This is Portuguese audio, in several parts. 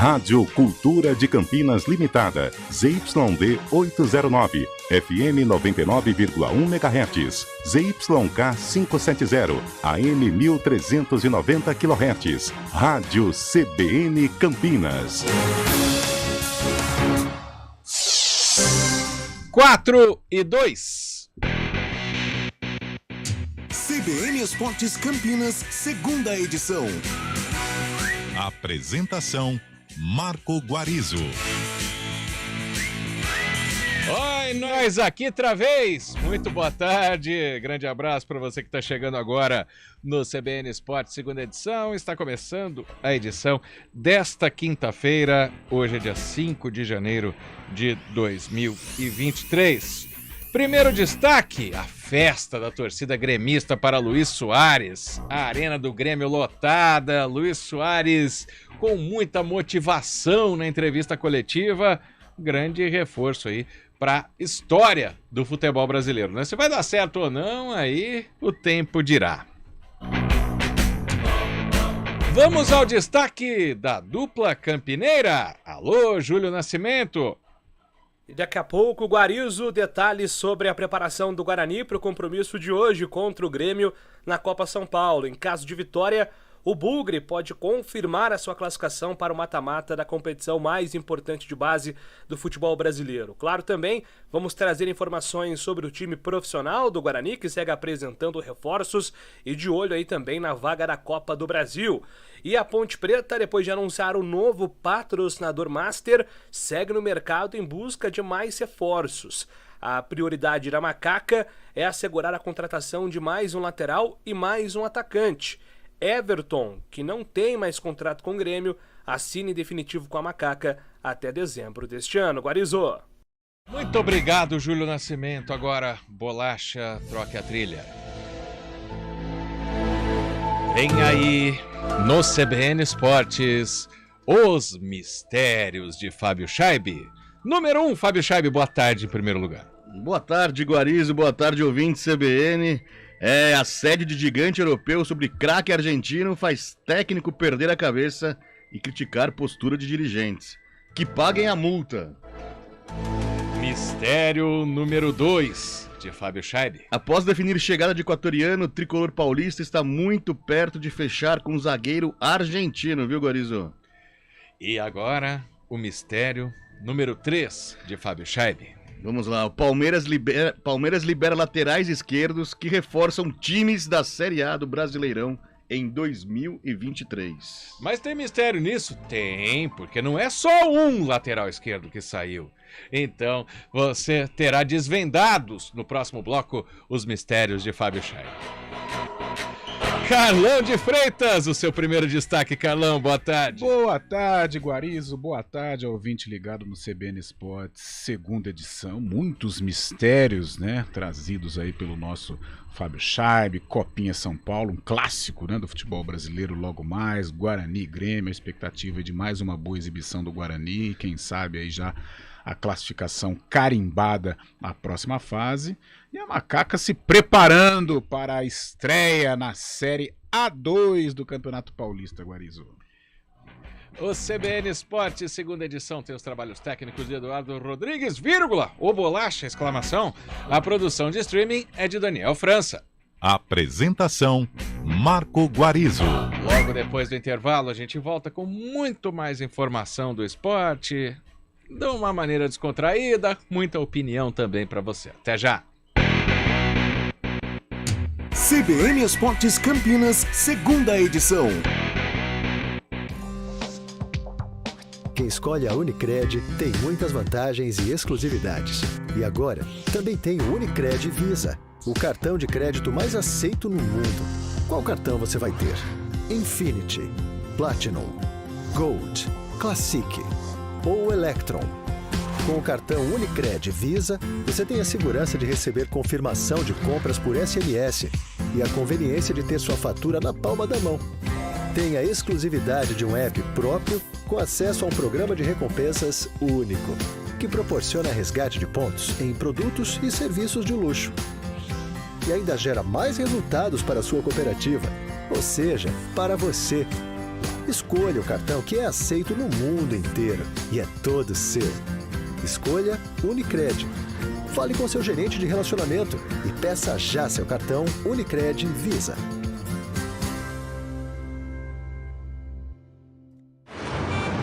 Rádio Cultura de Campinas Limitada, ZYD 809, FM 99,1 MHz, ZYK 570, AM 1390 kHz, Rádio CBN Campinas. 4-2. CBN Esportes Campinas, segunda edição. Apresentação: Marco Guarizo. Oi, nós aqui outra vez. Muito boa tarde. Grande abraço para você que está chegando agora no CBN Esportes, segunda edição. Está começando a edição desta quinta-feira. Hoje é dia 5 de janeiro de 2023. Primeiro destaque, a festa da torcida gremista para Luís Soares. A arena do Grêmio lotada, Luís Soares com muita motivação na entrevista coletiva. Grande reforço aí para a história do futebol brasileiro, né? Se vai dar certo ou não, aí o tempo dirá. Vamos ao destaque da dupla campineira. Alô, Júlio Nascimento. E daqui a pouco, Guarizo, detalhes sobre a preparação do Guarani para o compromisso de hoje contra o Grêmio na Copa São Paulo. Em caso de vitória, o Bugre pode confirmar a sua classificação para o mata-mata da competição mais importante de base do futebol brasileiro. Claro, também vamos trazer informações sobre o time profissional do Guarani, que segue apresentando reforços e de olho aí também na vaga da Copa do Brasil. E a Ponte Preta, depois de anunciar o novo patrocinador master, segue no mercado em busca de mais reforços. A prioridade da Macaca é assegurar a contratação de mais um lateral e mais um atacante. Everton, que não tem mais contrato com o Grêmio, assina em definitivo com a Macaca até dezembro deste ano. Guarizo. Muito obrigado, Júlio Nascimento. Agora, bolacha, troque a trilha. Vem aí, no CBN Esportes, os mistérios de Fábio Schaibe. Número 1, Fábio Schaibe, boa tarde em primeiro lugar. Boa tarde, Guarizo, boa tarde, ouvinte CBN. Assédio de gigante europeu sobre craque argentino faz técnico perder a cabeça e criticar postura de dirigentes. Que paguem a multa. Mistério número 2 de Fábio Schaibe. Após definir chegada de equatoriano, o tricolor paulista está muito perto de fechar com o zagueiro argentino, viu, Guarizo? E agora, o mistério número 3 de Fábio Schaibe. Vamos lá, o Palmeiras libera laterais esquerdos que reforçam times da Série A do Brasileirão em 2023. Mas tem mistério nisso? Tem, porque não é só um lateral esquerdo que saiu. Então, você terá desvendados no próximo bloco os mistérios de Fábio Schaibe. Carlão de Freitas, o seu primeiro destaque. Carlão, boa tarde. Boa tarde, Guarizo. Boa tarde ao ouvinte ligado no CBN Esportes, segunda edição. Muitos mistérios, né, trazidos aí pelo nosso Fábio Schaibe. Copinha São Paulo, um clássico, né, do futebol brasileiro logo mais. Guarani e Grêmio, a expectativa é de mais uma boa exibição do Guarani. Quem sabe aí já a classificação carimbada na próxima fase. E a Macaca se preparando para a estreia na Série A2 do Campeonato Paulista, Guarizo. O CBN Esportes, segunda edição, tem os trabalhos técnicos de Eduardo Rodrigues, vírgula, o bolacha, exclamação. A produção de streaming é de Daniel França. Apresentação: Marco Guarizo. Logo depois do intervalo, a gente volta com muito mais informação do esporte, de uma maneira descontraída, muita opinião também para você. Até já! CBN Esportes Campinas, segunda edição. Quem escolhe a Unicred tem muitas vantagens e exclusividades. E agora, também tem o Unicred Visa, o cartão de crédito mais aceito no mundo. Qual cartão você vai ter? Infinity, Platinum, Gold, Classic ou Electron. Com o cartão Unicred Visa, você tem a segurança de receber confirmação de compras por SMS e a conveniência de ter sua fatura na palma da mão. Tem a exclusividade de um app próprio com acesso a um programa de recompensas único, que proporciona resgate de pontos em produtos e serviços de luxo. E ainda gera mais resultados para a sua cooperativa, ou seja, para você. Escolha o cartão que é aceito no mundo inteiro e é todo seu. Escolha Unicred. Fale com seu gerente de relacionamento e peça já seu cartão Unicred Visa.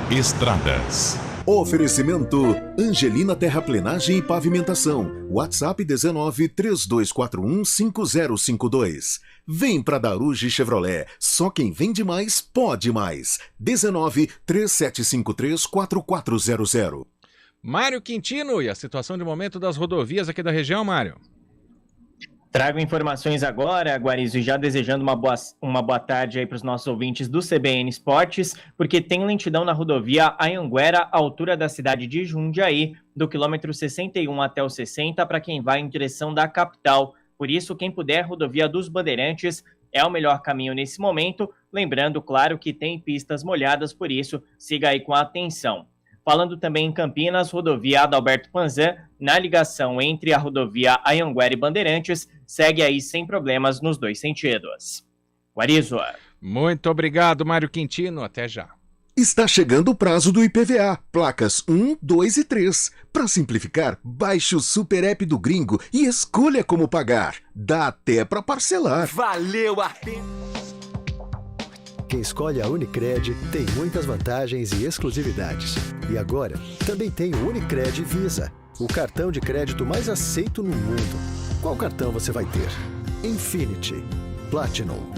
Estradas. Oferecimento Angelina Terraplenagem e Pavimentação. WhatsApp 19 3241 5052. Vem pra Daruge Chevrolet. Só quem vende mais pode mais. 19 3753 4400. Mário Quintino e a situação de momento das rodovias aqui da região, Mário. Trago informações agora, Guarizo, e já desejando uma boa tarde aí para os nossos ouvintes do CBN Esportes, porque tem lentidão na rodovia Anhanguera, altura da cidade de Jundiaí, do quilômetro 61 até o 60, para quem vai em direção da capital. Por isso, quem puder, rodovia dos Bandeirantes é o melhor caminho nesse momento. Lembrando, claro, que tem pistas molhadas, por isso, siga aí com atenção. Falando também em Campinas, rodovia Adalberto Panzan, na ligação entre a rodovia Anhanguera e Bandeirantes, segue aí sem problemas nos dois sentidos. Guarizo. Muito obrigado, Mário Quintino. Até já. Está chegando o prazo do IPVA, placas 1, 2 e 3. Para simplificar, baixe o Super App do Gringo e escolha como pagar. Dá até para parcelar. Valeu a pena! Quem escolhe a Unicred tem muitas vantagens e exclusividades. E agora, também tem o Unicred Visa, o cartão de crédito mais aceito no mundo. Qual cartão você vai ter? Infinity, Platinum,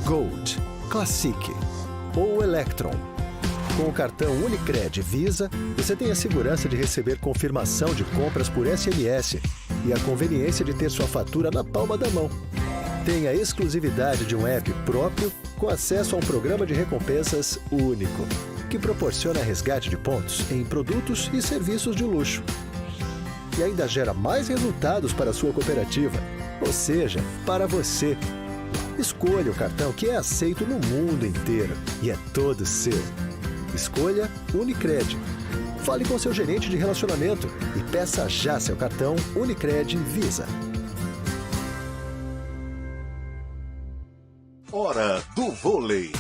Gold, Classic ou Electron? Com o cartão Unicred Visa, você tem a segurança de receber confirmação de compras por SMS e a conveniência de ter sua fatura na palma da mão. Tem a exclusividade de um app próprio com acesso a um programa de recompensas único, que proporciona resgate de pontos em produtos e serviços de luxo. E ainda gera mais resultados para a sua cooperativa, ou seja, para você. Escolha o cartão que é aceito no mundo inteiro e é todo seu. Escolha Unicred. Fale com seu gerente de relacionamento e peça já seu cartão Unicred Visa. Hora do vôlei.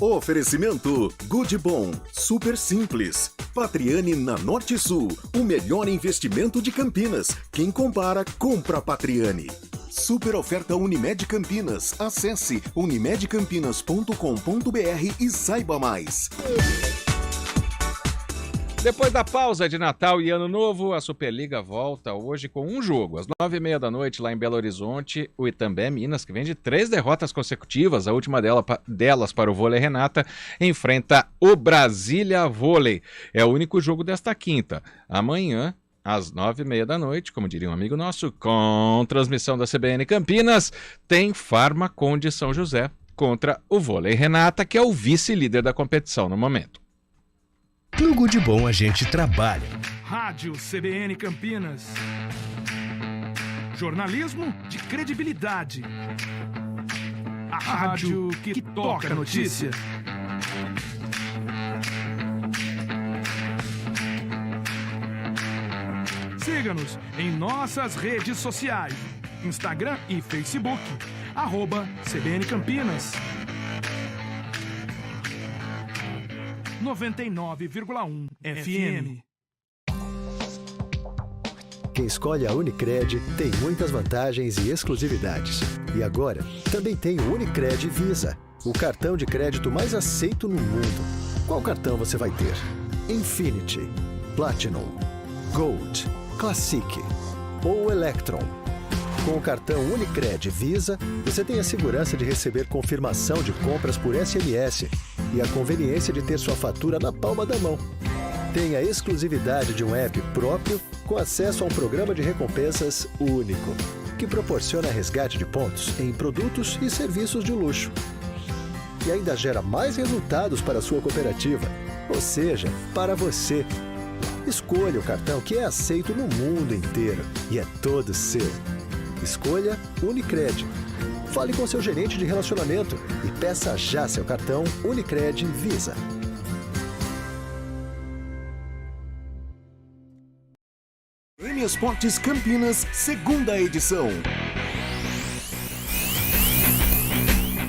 Oferecimento Goodbom, super simples. Patriani na Norte Sul, o melhor investimento de Campinas. Quem compara, compra Patriani. Super oferta Unimed Campinas. Acesse unimedcampinas.com.br e saiba mais. Depois da pausa de Natal e Ano Novo, a Superliga volta hoje com um jogo. Às 9h30 da noite, lá em Belo Horizonte, o Itambé Minas, que vem de 3 derrotas consecutivas, a última delas para o Vôlei Renata, enfrenta o Brasília Vôlei. É o único jogo desta quinta. Amanhã, às 9h30 da noite, como diria um amigo nosso, com transmissão da CBN Campinas, tem Farmacon de São José contra o Vôlei Renata, que é o vice-líder da competição no momento. No Goodbom a gente trabalha. Rádio CBN Campinas. Jornalismo de credibilidade. A rádio que toca a notícia. Siga-nos em nossas redes sociais. Instagram e Facebook. @CBN Campinas. 99,1 FM. Quem escolhe a Unicred tem muitas vantagens e exclusividades. E agora, também tem o Unicred Visa, o cartão de crédito mais aceito no mundo. Qual cartão você vai ter? Infinity, Platinum, Gold, Classic ou Electron? Com o cartão Unicred Visa, você tem a segurança de receber confirmação de compras por SMS e a conveniência de ter sua fatura na palma da mão. Tem a exclusividade de um app próprio com acesso a um programa de recompensas único, que proporciona resgate de pontos em produtos e serviços de luxo. E ainda gera mais resultados para a sua cooperativa, ou seja, para você. Escolha o cartão que é aceito no mundo inteiro e é todo seu. Escolha Unicred. Fale com seu gerente de relacionamento e peça já seu cartão Unicred Visa. CBN Esportes Campinas, segunda edição.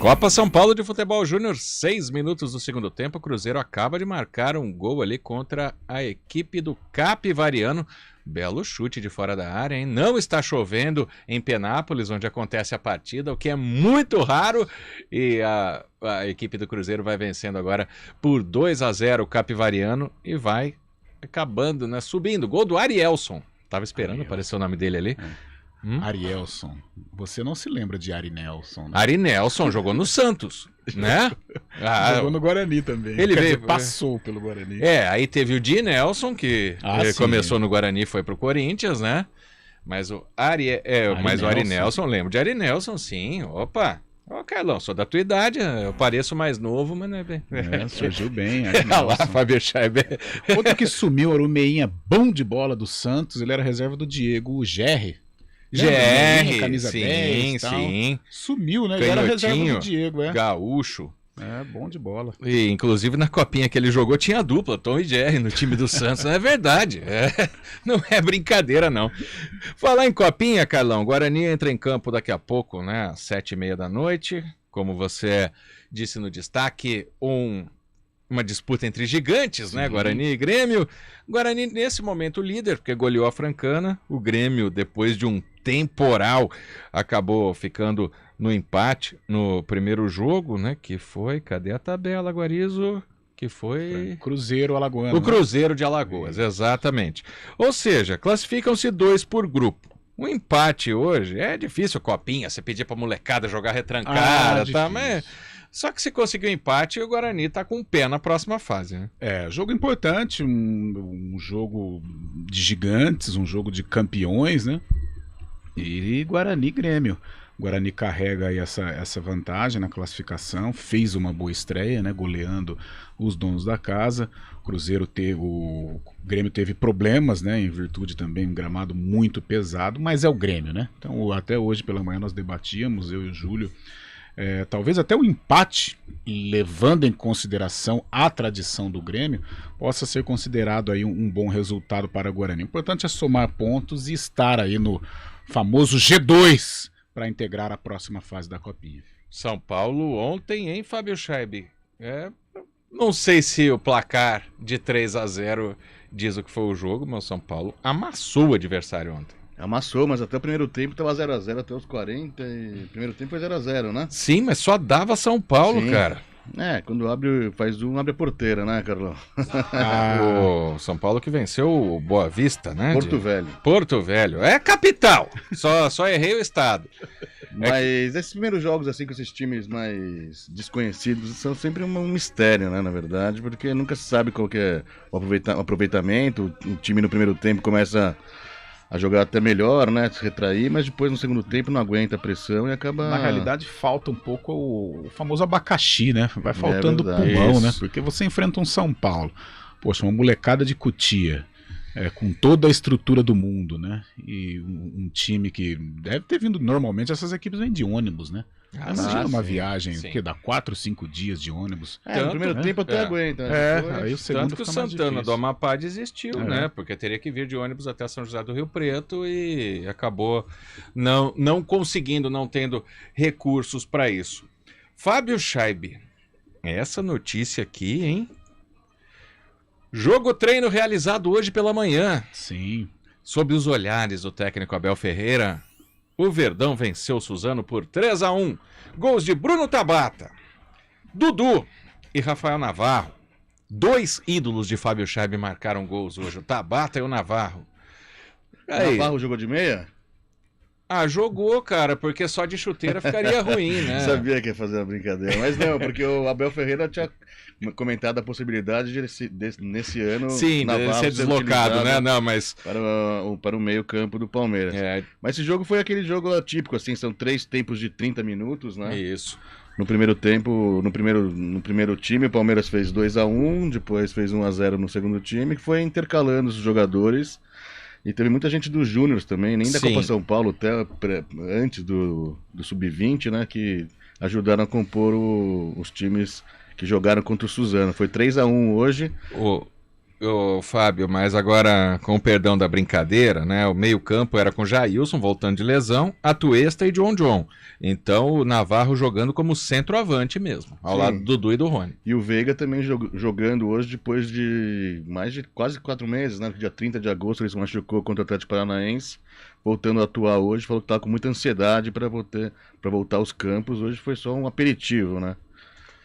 Copa São Paulo de Futebol Júnior, 6 minutos do segundo tempo. O Cruzeiro acaba de marcar um gol ali contra a equipe do Capivariano. Belo chute de fora da área, hein? Não está chovendo em Penápolis, onde acontece a partida, o que é muito raro. E a equipe do Cruzeiro vai vencendo agora por 2-0 o Capivariano e vai acabando, né? Subindo. Gol do Arielson. Tava esperando aparecer o nome dele ali. Arielson. Você não se lembra de Ari Nelson, né? Ari Nelson jogou no Santos, né? Jogou no Guarani também. Ele veio, passou pelo Guarani. Aí teve o Di Nelson, que começou no Guarani e foi pro Corinthians, né? Mas o Ari Nelson, lembro de Ari Nelson, sim. Opa! Ô, Carlão, sou da tua idade, eu pareço mais novo, mas não é bem. Surgiu bem. Olha lá, Fábio Scheibe. Outro que sumiu era o meinha bom de bola do Santos, ele era reserva do Diego, o Gerri. Camisa 10 sim. Sumiu, né? Ele era reserva do Diego, gaúcho. Bom de bola. E, inclusive, na copinha que ele jogou, tinha a dupla, Tom e Jerry, no time do Santos. É verdade. Não é brincadeira, não. Falar em copinha, Carlão, Guarani entra em campo daqui a pouco, né? Às 7h30 da noite. Como você disse no destaque, uma disputa entre gigantes, né? Guarani e Grêmio. Guarani, nesse momento, líder, porque goleou a Francana. O Grêmio, depois de um temporal, acabou ficando no empate no primeiro jogo, né? Que foi... Cadê a tabela, Guarizo? Que foi... Cruzeiro Alagoano. O Cruzeiro de Alagoas, exatamente. Ou seja, classificam-se 2 por grupo. O empate hoje é difícil, copinha, você pedir pra molecada jogar retrancada, tá? Mas... Só que se conseguir o empate, o Guarani tá com o pé na próxima fase, né? Jogo importante, um jogo de gigantes, um jogo de campeões, né? E Guarani e Grêmio. O Guarani carrega aí essa vantagem na classificação, fez uma boa estreia, né? Goleando os donos da casa. O Grêmio teve problemas, né? Em virtude também de um gramado muito pesado, mas é o Grêmio, né? Então até hoje pela manhã nós debatíamos, eu e o Júlio, talvez até o empate, levando em consideração a tradição do Grêmio, possa ser considerado aí um bom resultado para o Guarani. O importante é somar pontos e estar aí no famoso G2 para integrar a próxima fase da Copinha. São Paulo ontem, hein, Fábio Scheibe? Não sei se o placar de 3-0 diz o que foi o jogo, mas o São Paulo amassou o adversário ontem. Amassou, mas até o primeiro tempo tava 0-0 até os 40 e o primeiro tempo foi 0-0, né? Sim, mas só dava São Paulo, cara. Quando abre a porteira, né, Carlão? O São Paulo que venceu o Boa Vista, né? Porto Velho. É capital, só errei o estado. Mas esses primeiros jogos assim com esses times mais desconhecidos são sempre um mistério, né, na verdade, porque nunca se sabe qual que é o aproveitamento. O time no primeiro tempo começa a jogar até melhor, né, se retrair, mas depois no segundo tempo não aguenta a pressão e acaba... Na realidade falta um pouco o famoso abacaxi, né, vai faltando pulmão, né, porque você enfrenta um São Paulo, poxa, uma molecada de Cotia, com toda a estrutura do mundo, né, e um time que deve ter vindo, normalmente essas equipes vêm de ônibus, né. Imagina uma viagem que dá 4, 5 dias de ônibus. No primeiro tempo até aguenta. Aí o segundo tanto que o Santana do Amapá desistiu, né? Porque teria que vir de ônibus até São José do Rio Preto e acabou não conseguindo, não tendo recursos para isso. Fábio Scheibe, essa notícia aqui, hein? Jogo treino realizado hoje pela manhã. Sim. Sob os olhares do técnico Abel Ferreira, o Verdão venceu o Suzano por 3-1. Gols de Bruno Tabata, Dudu e Rafael Navarro. 2 ídolos de Fábio Scheibe marcaram gols hoje, o Tabata e o Navarro. O Navarro jogou de meia? Jogou, cara, porque só de chuteira ficaria ruim, né? Sabia que ia fazer uma brincadeira, mas não, porque o Abel Ferreira tinha comentado a possibilidade de nesse ano... Sim, Navarro ser deslocado, né? Não, mas... Para o meio campo do Palmeiras. Mas esse jogo foi aquele jogo atípico, assim, são 3 tempos de 30 minutos, né? Isso. No primeiro tempo, no primeiro time, o Palmeiras fez 2-1, depois fez 1-0 no segundo time, que foi intercalando os jogadores. E teve muita gente dos Júniors também, nem da Copa São Paulo, até antes do Sub-20, né? Que ajudaram a compor os times que jogaram contra o Suzano. Foi 3-1 hoje. Ô, Fábio, mas agora, com o perdão da brincadeira, né? O meio-campo era com Jailson voltando de lesão, Atuesta e John. Então o Navarro jogando como centroavante mesmo, ao lado do Dudu e do Rony. E o Veiga também jogando hoje depois de mais de quase 4 meses, né? Dia 30 de agosto ele se machucou contra o Atlético Paranaense, voltando a atuar hoje, falou que estava com muita ansiedade para voltar aos campos. Hoje foi só um aperitivo, né?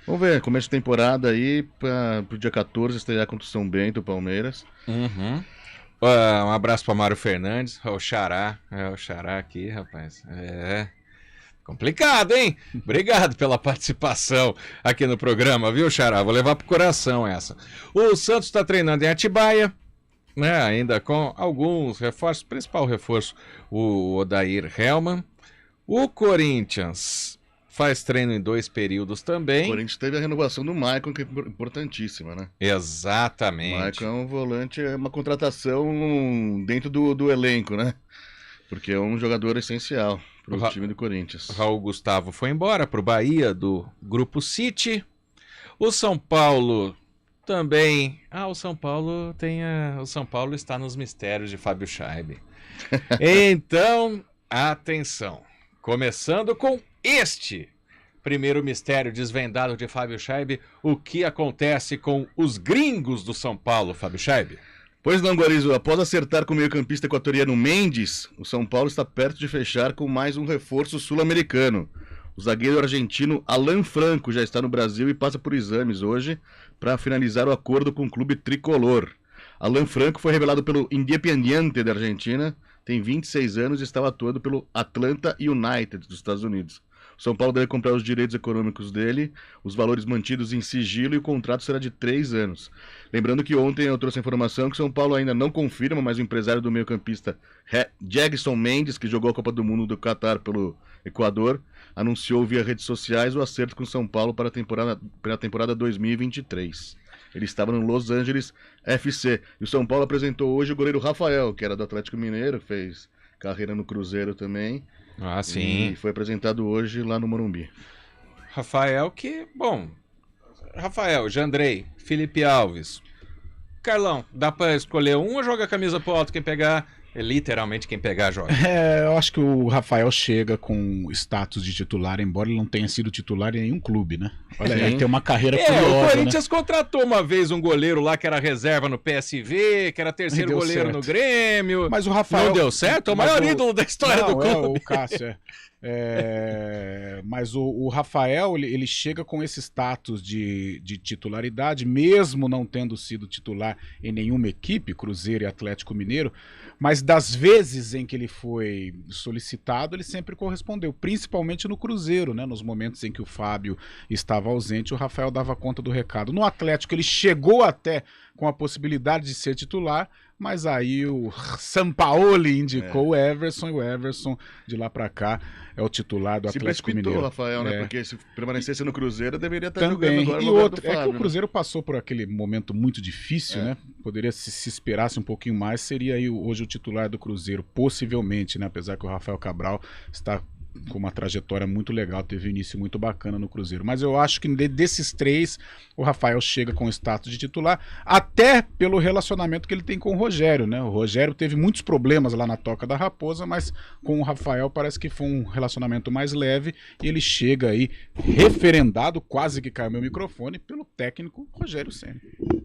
Vamos ver, começo de temporada aí, pro dia 14 estrear contra o São Bento, o Palmeiras. Um abraço para Mário Fernandes, o Xará aqui, rapaz. Complicado, hein? Obrigado pela participação aqui no programa, viu, Xará? Vou levar pro coração essa. O Santos está treinando em Atibaia, né? Ainda com alguns reforços, principal reforço, o Odair Hellmann. O Corinthians faz treino em 2 períodos também. O Corinthians teve a renovação do Maicon, que é importantíssima, né? Exatamente. O Maicon é um volante, é uma contratação dentro do elenco, né? Porque é um jogador essencial para o time do Corinthians. Raul Gustavo foi embora para o Bahia, do Grupo City. O São Paulo também... o São Paulo o São Paulo está nos mistérios de Fábio Scheibe. Então, atenção. Começando com este primeiro mistério desvendado de Fábio Scheibe, o que acontece com os gringos do São Paulo, Fábio Scheibe? Pois não, Guarizo, após acertar com o meio-campista equatoriano Mendes, o São Paulo está perto de fechar com mais um reforço sul-americano. O zagueiro argentino Alan Franco já está no Brasil e passa por exames hoje para finalizar o acordo com o clube tricolor. Alan Franco foi revelado pelo Independiente da Argentina, tem 26 anos e estava atuando pelo Atlanta United dos Estados Unidos. O São Paulo deve comprar os direitos econômicos dele, os valores mantidos em sigilo e o contrato será de 3 anos. Lembrando que ontem eu trouxe a informação que o São Paulo ainda não confirma, mas o empresário do meio-campista Jegson Mendes, que jogou a Copa do Mundo do Catar pelo Equador, anunciou via redes sociais o acerto com o São Paulo para a temporada 2023. Ele estava no Los Angeles FC. E o São Paulo apresentou hoje o goleiro Rafael, que era do Atlético Mineiro, fez carreira no Cruzeiro também. Sim. E foi apresentado hoje lá no Morumbi. Rafael Jandrei, Felipe Alves. Carlão, dá pra escolher um ou joga a camisa pro alto? Quem pegar, literalmente quem pegar joga. Eu acho que o Rafael chega com status de titular, embora ele não tenha sido titular em nenhum clube, né? Olha, ele tem uma carreira curiosa, o Corinthians contratou uma vez um goleiro lá que era reserva no PSV, que era terceiro goleiro no Grêmio. Mas o Rafael... Não deu certo? É o maior ídolo da história do clube. O Cássio, mas o Rafael, ele chega com esse status de titularidade, mesmo não tendo sido titular em nenhuma equipe, Cruzeiro e Atlético Mineiro, mas das vezes em que ele foi solicitado, ele sempre correspondeu, principalmente no Cruzeiro, né? Nos momentos em que o Fábio estava ausente, o Rafael dava conta do recado. No Atlético, ele chegou até com a possibilidade de ser titular, mas aí o Sampaoli indicou o Everson, e o Everson, de lá pra cá, é o titular do Atlético Mineiro. O Rafael, né? Porque se permanecesse no Cruzeiro, deveria estar também jogando agora e no lugar outro, do Fábio, que o Cruzeiro passou por aquele momento muito difícil, né? Poderia, se esperasse um pouquinho mais, seria aí hoje o titular do Cruzeiro, possivelmente, né? Apesar que o Rafael Cabral está com uma trajetória muito legal, teve um início muito bacana no Cruzeiro. Mas eu acho que desses 3, o Rafael chega com o status de titular, até pelo relacionamento que ele tem com o Rogério, né? O Rogério teve muitos problemas lá na Toca da Raposa, mas com o Rafael parece que foi um relacionamento mais leve e ele chega aí referendado, quase que caiu meu microfone, pelo técnico Rogério Ceni.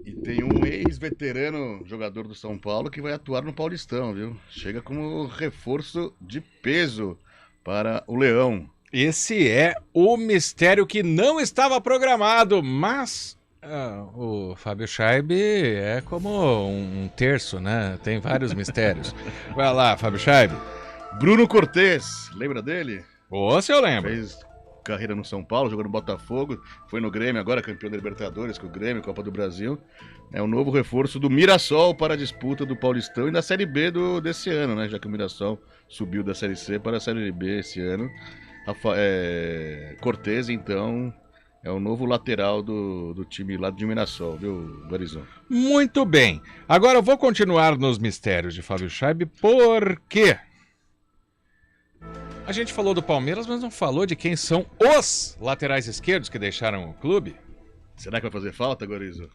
E tem um ex-veterano jogador do São Paulo que vai atuar no Paulistão, viu? Chega como reforço de peso para o Leão. Esse é o mistério que não estava programado, mas o Fábio Scheibe é como um terço, né? Tem vários mistérios. Vai lá, Fábio Scheibe. Bruno Cortez, lembra dele? Se eu lembro. Fez carreira no São Paulo, jogou no Botafogo, foi no Grêmio, agora campeão da Libertadores com o Grêmio, Copa do Brasil. É o novo reforço do Mirassol para a disputa do Paulistão e da Série B desse ano, né? Já que o Mirassol subiu da Série C para a Série B esse ano. Cortez, então, é o novo lateral do time lá de Mirassol, viu, Guarizão? Muito bem. Agora eu vou continuar nos mistérios de Fábio Scheibe, porque a gente falou do Palmeiras, mas não falou de quem são os laterais esquerdos que deixaram o clube. Será que vai fazer falta, Guarizão?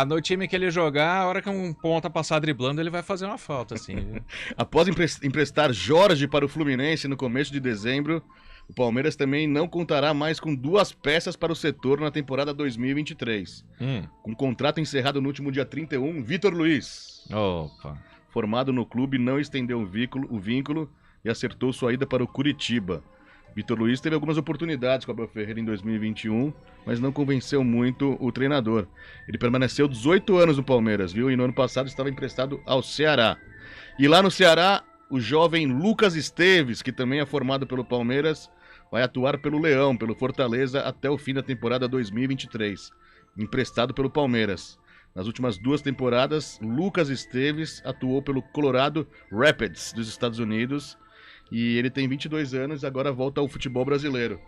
No time que ele jogar, a hora que um ponta passar driblando, ele vai fazer uma falta, assim. Após emprestar Jorge para o Fluminense no começo de dezembro, o Palmeiras também não contará mais com 2 peças para o setor na temporada 2023. Com contrato encerrado no último dia 31, Vitor Luiz. Opa. Formado no clube, não estendeu o vínculo e acertou sua ida para o Curitiba. Vitor Luiz teve algumas oportunidades com o Abel Ferreira em 2021, mas não convenceu muito o treinador. Ele permaneceu 18 anos no Palmeiras, viu? E no ano passado estava emprestado ao Ceará. E lá no Ceará, o jovem Lucas Esteves, que também é formado pelo Palmeiras, vai atuar pelo Leão, pelo Fortaleza, até o fim da temporada 2023. Emprestado pelo Palmeiras. Nas últimas 2 temporadas, Lucas Esteves atuou pelo Colorado Rapids dos Estados Unidos. E ele tem 22 anos e agora volta ao futebol brasileiro.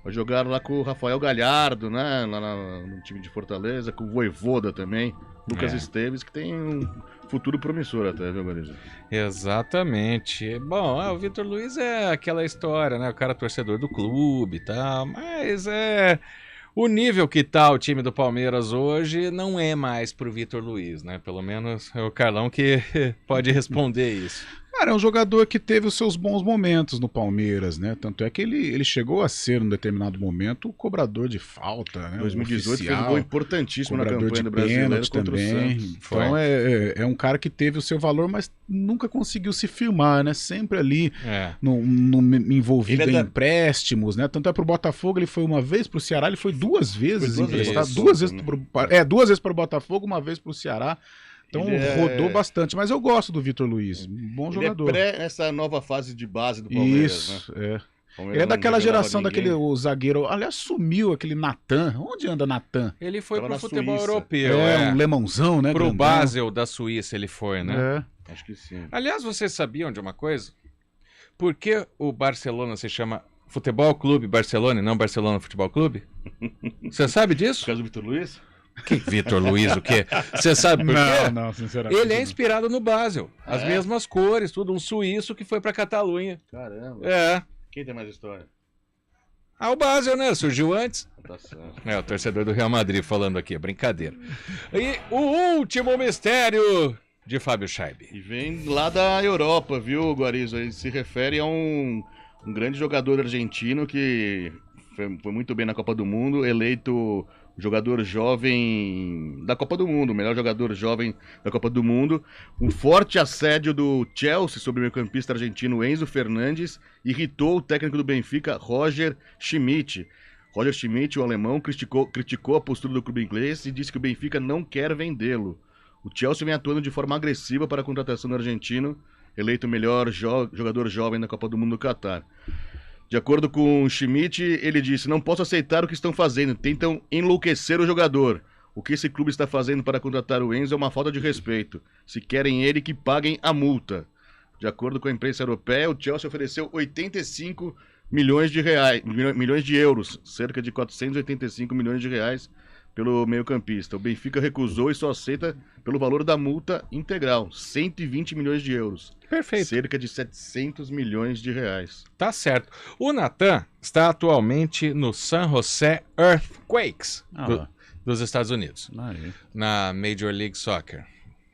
Vai jogar lá com o Rafael Galhardo, né? Lá no time de Fortaleza, com o Vojvoda também. Lucas Esteves, que tem um futuro promissor até, viu, Garizo? Exatamente. Bom, o Vitor Luiz é aquela história, né? O cara torcedor do clube e tal, mas o nível que tá o time do Palmeiras hoje não é mais pro Vitor Luiz, né? Pelo menos é o Carlão que pode responder isso. Cara, é um jogador que teve os seus bons momentos no Palmeiras, né? Tanto é que ele chegou a ser, num determinado momento, o cobrador de falta, né? 2018 fez um gol importantíssimo na campanha do Brasileiro contra o Santos. Então é um cara que teve o seu valor, mas nunca conseguiu se firmar, né? Sempre ali envolvido em empréstimos, né? Tanto é pro Botafogo, ele foi uma vez pro Ceará, ele foi 2 vezes emprestado. 2 vezes para o Botafogo, uma vez pro Ceará. Então rodou bastante, mas eu gosto do Vitor Luiz, bom jogador. Ele é nessa nova fase de base do Palmeiras, isso, né? Ele é daquela geração o zagueiro, aliás, sumiu aquele Natan. Onde anda Natan? Ele foi pro futebol europeu. Um lemãozão, né? Pro Basel da Suíça ele foi, né? Acho que sim. Aliás, vocês sabiam de uma coisa? Por que o Barcelona se chama Futebol Clube Barcelona e não Barcelona Futebol Clube? Você sabe disso? Por causa do Vitor Luiz? Que Vitor Luiz, o quê? Você sabe por quê? Não, sinceramente. Ele é inspirado no Basel. As mesmas cores, tudo. Um suíço que foi pra Catalunha. Caramba. Quem tem mais história? O Basel, né? Surgiu antes. Tá certo. O torcedor do Real Madrid falando aqui. Brincadeira. E o último mistério de Fábio Scheib. E vem lá da Europa, viu, Guarizo? Ele se refere a um grande jogador argentino que foi muito bem na Copa do Mundo, eleito jogador jovem da Copa do Mundo, o melhor jogador jovem da Copa do Mundo. Um forte assédio do Chelsea sobre o meio-campista argentino Enzo Fernandes irritou o técnico do Benfica, Roger Schmidt. Roger Schmidt, o alemão, criticou a postura do clube inglês e disse que o Benfica não quer vendê-lo. O Chelsea vem atuando de forma agressiva para a contratação do argentino, eleito o melhor jogador jovem da Copa do Mundo do Catar. De acordo com o Schmidt, ele disse: não posso aceitar o que estão fazendo, tentam enlouquecer o jogador. O que esse clube está fazendo para contratar o Enzo é uma falta de respeito. Se querem ele, que paguem a multa. De acordo com a imprensa europeia, o Chelsea ofereceu 85 milhões de euros, cerca de 485 milhões de reais, pelo meio-campista. O Benfica recusou e só aceita pelo valor da multa integral, 120 milhões de euros. Perfeito. Cerca de 700 milhões de reais. Tá certo. O Natan está atualmente no San Jose Earthquakes dos Estados Unidos, na Major League Soccer.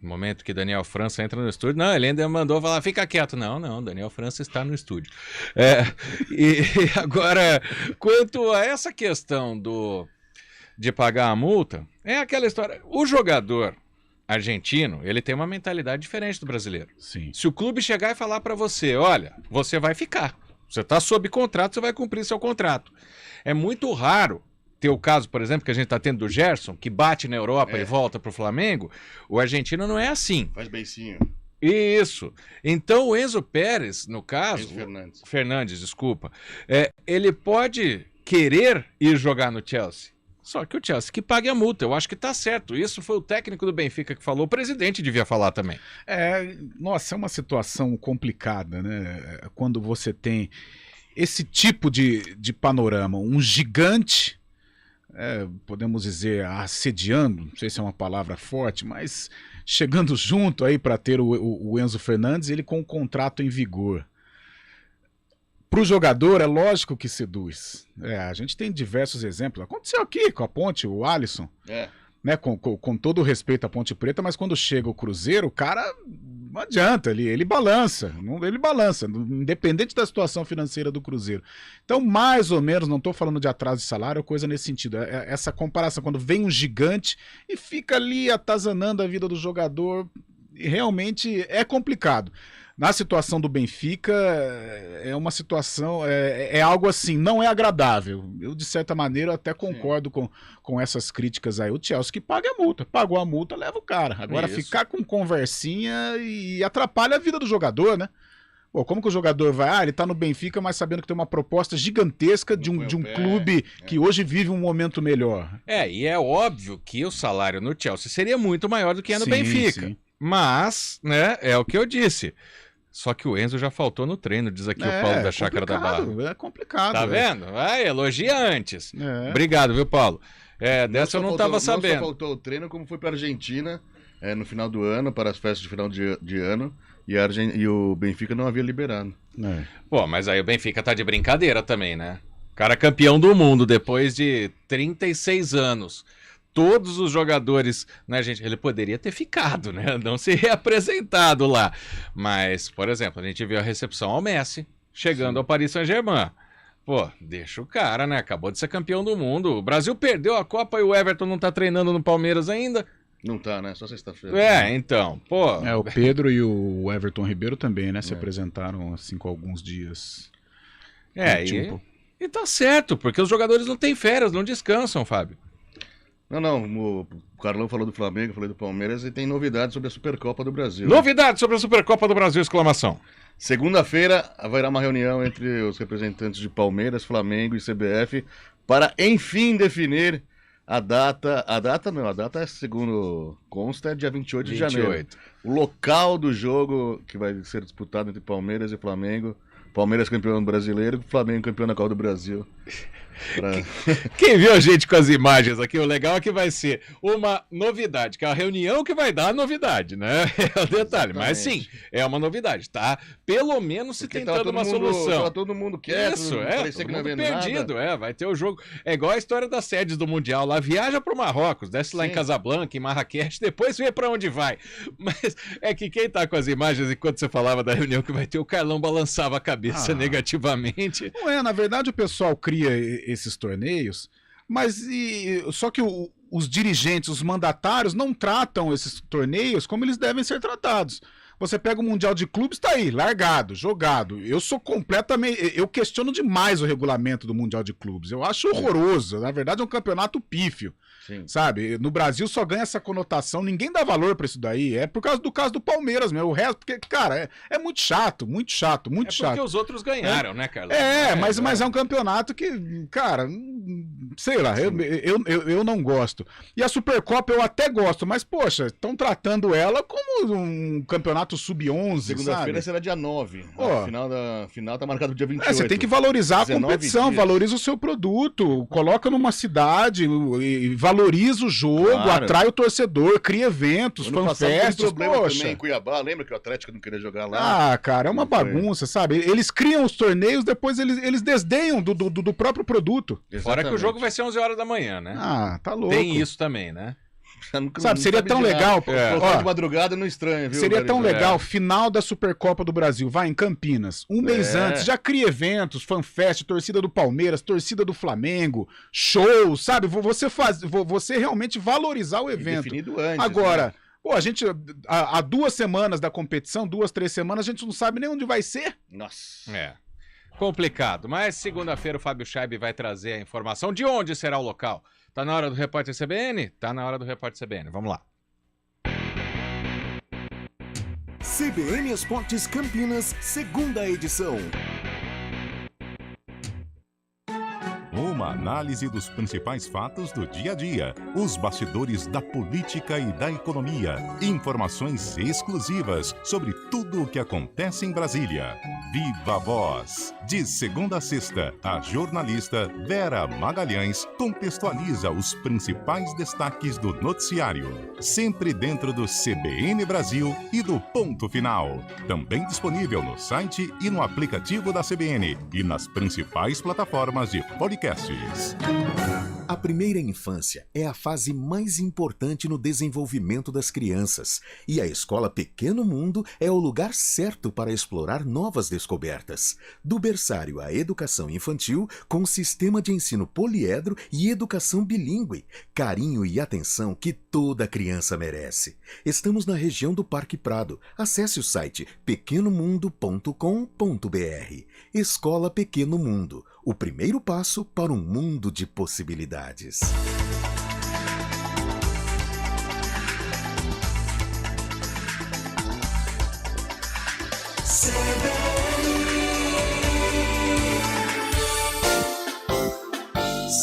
No momento que Daniel França entra no estúdio, não, ele ainda mandou falar, fica quieto. Não, Daniel França está no estúdio. E agora, quanto a essa questão de pagar a multa, é aquela história. O jogador argentino, ele tem uma mentalidade diferente do brasileiro. Sim. Se o clube chegar e falar para você, olha, você vai ficar. Você está sob contrato, você vai cumprir seu contrato. É muito raro ter o caso, por exemplo, que a gente está tendo do Gerson, que bate na Europa e volta para o Flamengo. O argentino não é assim. Faz beicinho. Isso. Então o Enzo Pérez, no caso... Enzo Fernandes, desculpa. Ele pode querer ir jogar no Chelsea. Só que o Chelsea que pague a multa. Eu acho que tá certo. Isso foi o técnico do Benfica que falou. O presidente devia falar também. Nossa, é uma situação complicada, né? Quando você tem esse tipo de panorama. Um gigante, podemos dizer, assediando, não sei se é uma palavra forte, mas chegando junto aí para ter o Enzo Fernandes, ele com o contrato em vigor. Para o jogador, é lógico que seduz. A gente tem diversos exemplos. Aconteceu aqui com a Ponte, o Alisson. né, com todo o respeito à Ponte Preta, mas quando chega o Cruzeiro, o cara não adianta, ele balança, independente da situação financeira do Cruzeiro. Então, mais ou menos, não estou falando de atraso de salário ou coisa nesse sentido, essa comparação, quando vem um gigante e fica ali atazanando a vida do jogador, realmente é complicado. Na situação do Benfica, é uma situação, é algo assim, não é agradável. Eu, de certa maneira, até concordo com essas críticas aí. O Chelsea que paga a multa. Pagou a multa, leva o cara. Agora, ficar com conversinha e atrapalha a vida do jogador, né? Pô, como que o jogador vai? Ele tá no Benfica, mas sabendo que tem uma proposta gigantesca de um clube que hoje vive um momento melhor. E é óbvio que o salário no Chelsea seria muito maior do que é no Benfica. Sim. Mas, né, é o que eu disse. Só que o Enzo já faltou no treino, diz aqui o Paulo da Chácara da Barra. É complicado. Tá vendo? Vai, elogia antes. Obrigado, viu, Paulo? Dessa eu não tava sabendo. Não só faltou o treino, como foi pra Argentina no final do ano, para as festas de final de ano, e o Benfica não havia liberado. Pô, mas aí o Benfica tá de brincadeira também, né? O cara campeão do mundo depois de 36 anos. Todos os jogadores, né, gente? Ele poderia ter ficado, né? Não se reapresentado lá. Mas, por exemplo, a gente viu a recepção ao Messi chegando ao Paris Saint-Germain. Pô, deixa o cara, né? Acabou de ser campeão do mundo. O Brasil perdeu a Copa e o Everton não tá treinando no Palmeiras ainda. Não tá, né? Só sexta-feira. Então, pô. O Pedro e o Everton Ribeiro também, né? Se apresentaram, assim, com alguns dias. E tá certo, porque os jogadores não têm férias, não descansam, Fábio. Não, o Carlão falou do Flamengo, eu falei do Palmeiras e tem novidades sobre a Supercopa do Brasil. Novidades sobre a Supercopa do Brasil, exclamação. Segunda-feira haverá uma reunião entre os representantes de Palmeiras, Flamengo e CBF para, enfim, definir a data. A data, segundo consta, é dia 28 de janeiro. O local do jogo que vai ser disputado entre Palmeiras e Flamengo. Palmeiras campeão brasileiro, Flamengo campeão da Copa do Brasil. Quem viu a gente com as imagens aqui, o legal é que vai ser uma novidade, que é a reunião que vai dar a novidade, né? É o detalhe, mas sim, é uma novidade, tá? Pelo menos se tentando uma solução. Tá todo mundo quieto, isso, todo mundo perdido, nada. Vai ter o jogo. É igual a história das sedes do Mundial lá, viaja pro Marrocos, desce lá em Casablanca, em Marrakech, depois vê pra onde vai. Mas é que quem tá com as imagens, enquanto você falava da reunião que vai ter, o Carlão balançava a cabeça negativamente. Não na verdade o pessoal cria esses torneios, mas só que os dirigentes, os mandatários não tratam esses torneios como eles devem ser tratados. Você pega o Mundial de Clubes, tá aí, largado, jogado. Eu questiono demais o regulamento do Mundial de Clubes. Eu acho horroroso. Na verdade, é um campeonato pífio. Sim. Sabe? No Brasil só ganha essa conotação, ninguém dá valor pra isso daí. É por causa do caso do Palmeiras mesmo. O resto, porque, cara, é muito chato, muito chato, muito chato. É porque os outros ganharam, né, Carlos? Mas é um campeonato que, cara, sei lá, eu não gosto. E a Supercopa eu até gosto, mas, poxa, estão tratando ela como um campeonato sub-11, Segunda-feira será dia 9. A final tá marcado pro dia 28. Você tem que valorizar a competição, valoriza o seu produto, coloca numa cidade e valoriza o jogo, atrai o torcedor, cria eventos, fanfests, poxa. Também em Cuiabá, lembra que o Atlético não queria jogar lá? Cara, é uma bagunça, sabe? Eles criam os torneios, depois eles desdenham do próprio produto. Exatamente. Fora que o jogo vai ser 11 horas da manhã, né? Tá louco. Tem isso também, né? Sabe, seria tão legal. De madrugada não estranha, viu? Seria tão legal, final da Supercopa do Brasil, vai em Campinas, um mês antes, já cria eventos, fanfest, torcida do Palmeiras, torcida do Flamengo, show, sabe? Você realmente valorizar o evento. Definido antes. Agora, né? Pô, a gente, há 2 semanas da competição, 2, 3 semanas, a gente não sabe nem onde vai ser. Nossa. Complicado, mas segunda-feira o Fábio Scheib vai trazer a informação de onde será o local. Tá na hora do Repórter CBN? Tá na hora do Repórter CBN, vamos lá. CBN Esportes Campinas, segunda edição. Uma análise dos principais fatos do dia a dia, os bastidores da política e da economia, informações exclusivas sobre tudo o que acontece em Brasília. Viva a Voz! De segunda a sexta, a jornalista Vera Magalhães contextualiza os principais destaques do noticiário, sempre dentro do CBN Brasil e do Ponto Final. Também disponível no site e no aplicativo da CBN e nas principais plataformas de podcasts. A primeira infância é a fase mais importante no desenvolvimento das crianças, e a Escola Pequeno Mundo é o lugar certo para explorar novas descobertas. Do berçário à educação infantil, com sistema de ensino poliedro e educação bilíngue, carinho e atenção que toda criança merece. Estamos na região do Parque Prado. Acesse o site pequenomundo.com.br. Escola Pequeno Mundo, o primeiro passo para um mundo de possibilidades.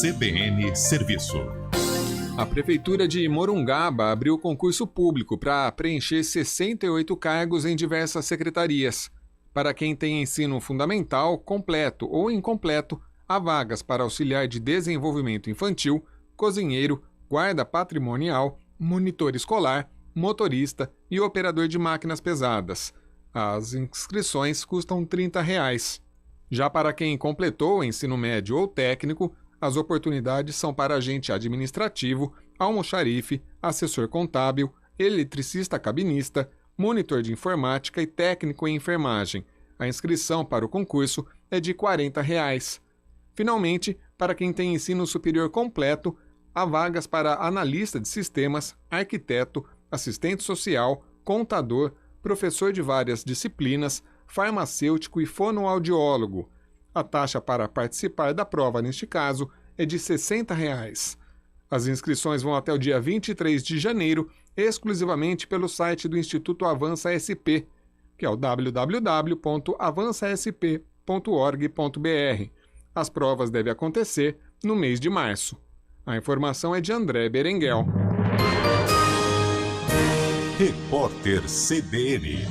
CBN Serviço. A Prefeitura de Morungaba abriu concurso público para preencher 68 cargos em diversas secretarias. Para quem tem ensino fundamental, completo ou incompleto, há vagas para auxiliar de desenvolvimento infantil, cozinheiro, guarda patrimonial, monitor escolar, motorista e operador de máquinas pesadas. As inscrições custam R$ 30. Já para quem completou o ensino médio ou técnico, as oportunidades são para agente administrativo, almoxarife, assessor contábil, eletricista cabinista, monitor de informática e técnico em enfermagem. A inscrição para o concurso é de R$ 40. Finalmente, para quem tem ensino superior completo, há vagas para analista de sistemas, arquiteto, assistente social, contador, professor de várias disciplinas, farmacêutico e fonoaudiólogo. A taxa para participar da prova, neste caso, é de R$ 60. As inscrições vão até o dia 23 de janeiro, exclusivamente pelo site do Instituto Avança SP, que é o www.avançasp.org.br. As provas devem acontecer no mês de março. A informação é de André Berenguel. Repórter CBN.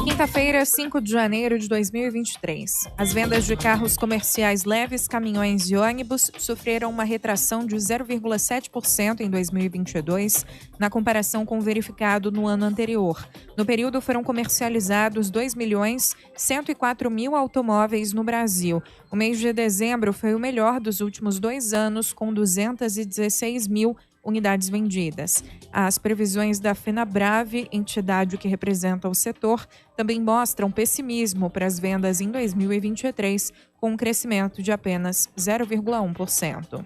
Quinta-feira, 5 de janeiro de 2023. As vendas de carros comerciais leves, caminhões e ônibus sofreram uma retração de 0,7% em 2022, na comparação com o verificado no ano anterior. No período, foram comercializados 2.104.000 automóveis no Brasil. O mês de dezembro foi o melhor dos últimos 2 anos, com 216.000 unidades vendidas. As previsões da FenaBrave, entidade que representa o setor, também mostram pessimismo para as vendas em 2023, com um crescimento de apenas 0,1%.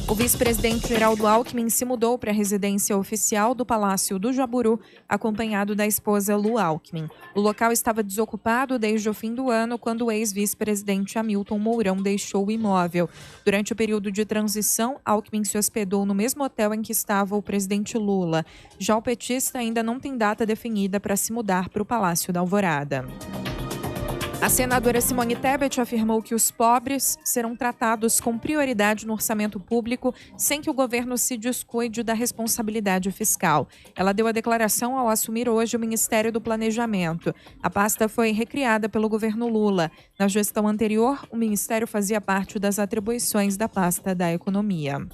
O vice-presidente Geraldo Alckmin se mudou para a residência oficial do Palácio do Jaburu, acompanhado da esposa Lu Alckmin. O local estava desocupado desde o fim do ano, quando o ex-vice-presidente Hamilton Mourão deixou o imóvel. Durante o período de transição, Alckmin se hospedou no mesmo hotel em que estava o presidente Lula. Já o petista ainda não tem data definida para se mudar para o Palácio da Alvorada. A senadora Simone Tebet afirmou que os pobres serão tratados com prioridade no orçamento público sem que o governo se descuide da responsabilidade fiscal. Ela deu a declaração ao assumir hoje o Ministério do Planejamento. A pasta foi recriada pelo governo Lula. Na gestão anterior, o ministério fazia parte das atribuições da pasta da Economia.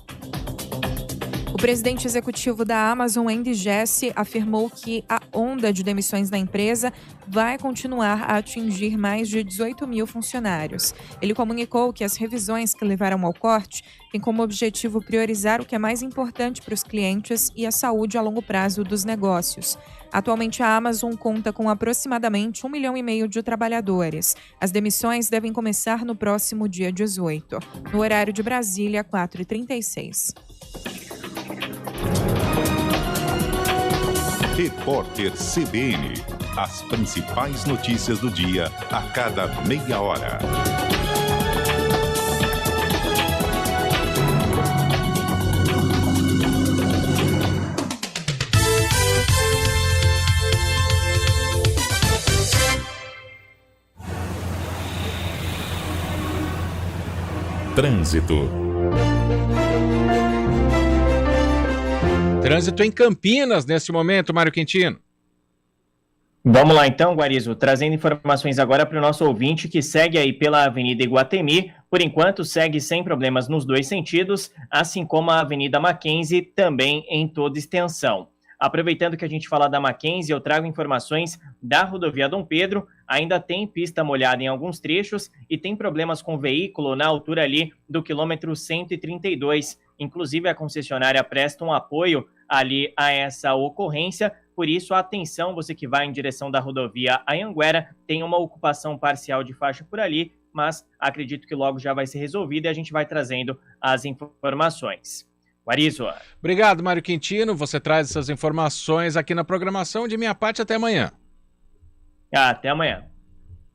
O presidente executivo da Amazon, Andy Jassy, afirmou que a onda de demissões na empresa vai continuar a atingir mais de 18.000 funcionários. Ele comunicou que as revisões que levaram ao corte têm como objetivo priorizar o que é mais importante para os clientes e a saúde a longo prazo dos negócios. Atualmente, a Amazon conta com aproximadamente 1,5 milhão de trabalhadores. As demissões devem começar no próximo dia 18, no horário de Brasília, 4h36. Repórter CBN. As principais notícias do dia a cada meia hora. Trânsito. Trânsito em Campinas neste momento, Mário Quintino. Vamos lá então, Guarizo, trazendo informações agora para o nosso ouvinte que segue aí pela Avenida Iguatemi. Por enquanto, segue sem problemas nos dois sentidos, assim como a Avenida Mackenzie, também em toda extensão. Aproveitando que a gente fala da Mackenzie, eu trago informações da rodovia Dom Pedro. Ainda tem pista molhada em alguns trechos e tem problemas com veículo na altura ali do quilômetro 132. Inclusive, a concessionária presta um apoio ali a essa ocorrência. Por isso, atenção, você que vai em direção da rodovia Anhanguera, tem uma ocupação parcial de faixa por ali, mas acredito que logo já vai ser resolvida e a gente vai trazendo as informações. Guarizo. Obrigado, Mário Quintino. Você traz essas informações aqui na programação. De minha parte, até amanhã. Até amanhã.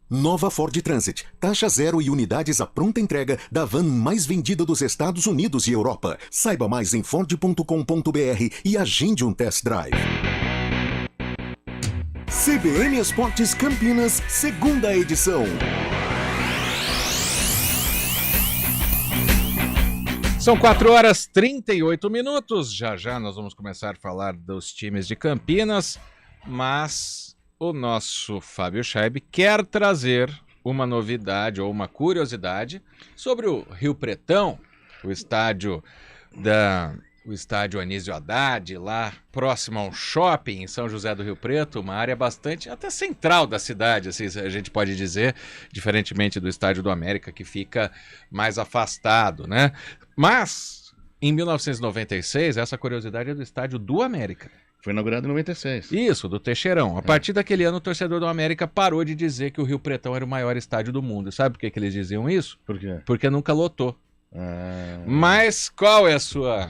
Nova Ford Transit. Taxa zero e unidades à pronta entrega da van mais vendida dos Estados Unidos e Europa. Saiba mais em ford.com.br e agende um test drive. CBN Esportes Campinas, segunda edição. São 4h38. Já já nós vamos começar a falar dos times de Campinas, mas o nosso Fábio Scheib quer trazer uma novidade ou uma curiosidade sobre o Rio Pretão, o estádio Anísio Haddad, lá próximo ao shopping em São José do Rio Preto, uma área bastante até central da cidade, assim a gente pode dizer, diferentemente do Estádio do América, que fica mais afastado, né? Mas, em 1996, essa curiosidade é do Estádio do América. Foi inaugurado em 96. Isso, do Teixeirão. A partir daquele ano, o torcedor do América parou de dizer que o Rio Pretão era o maior estádio do mundo. Sabe por que eles diziam isso? Por quê? Porque nunca lotou. Mas qual é a sua...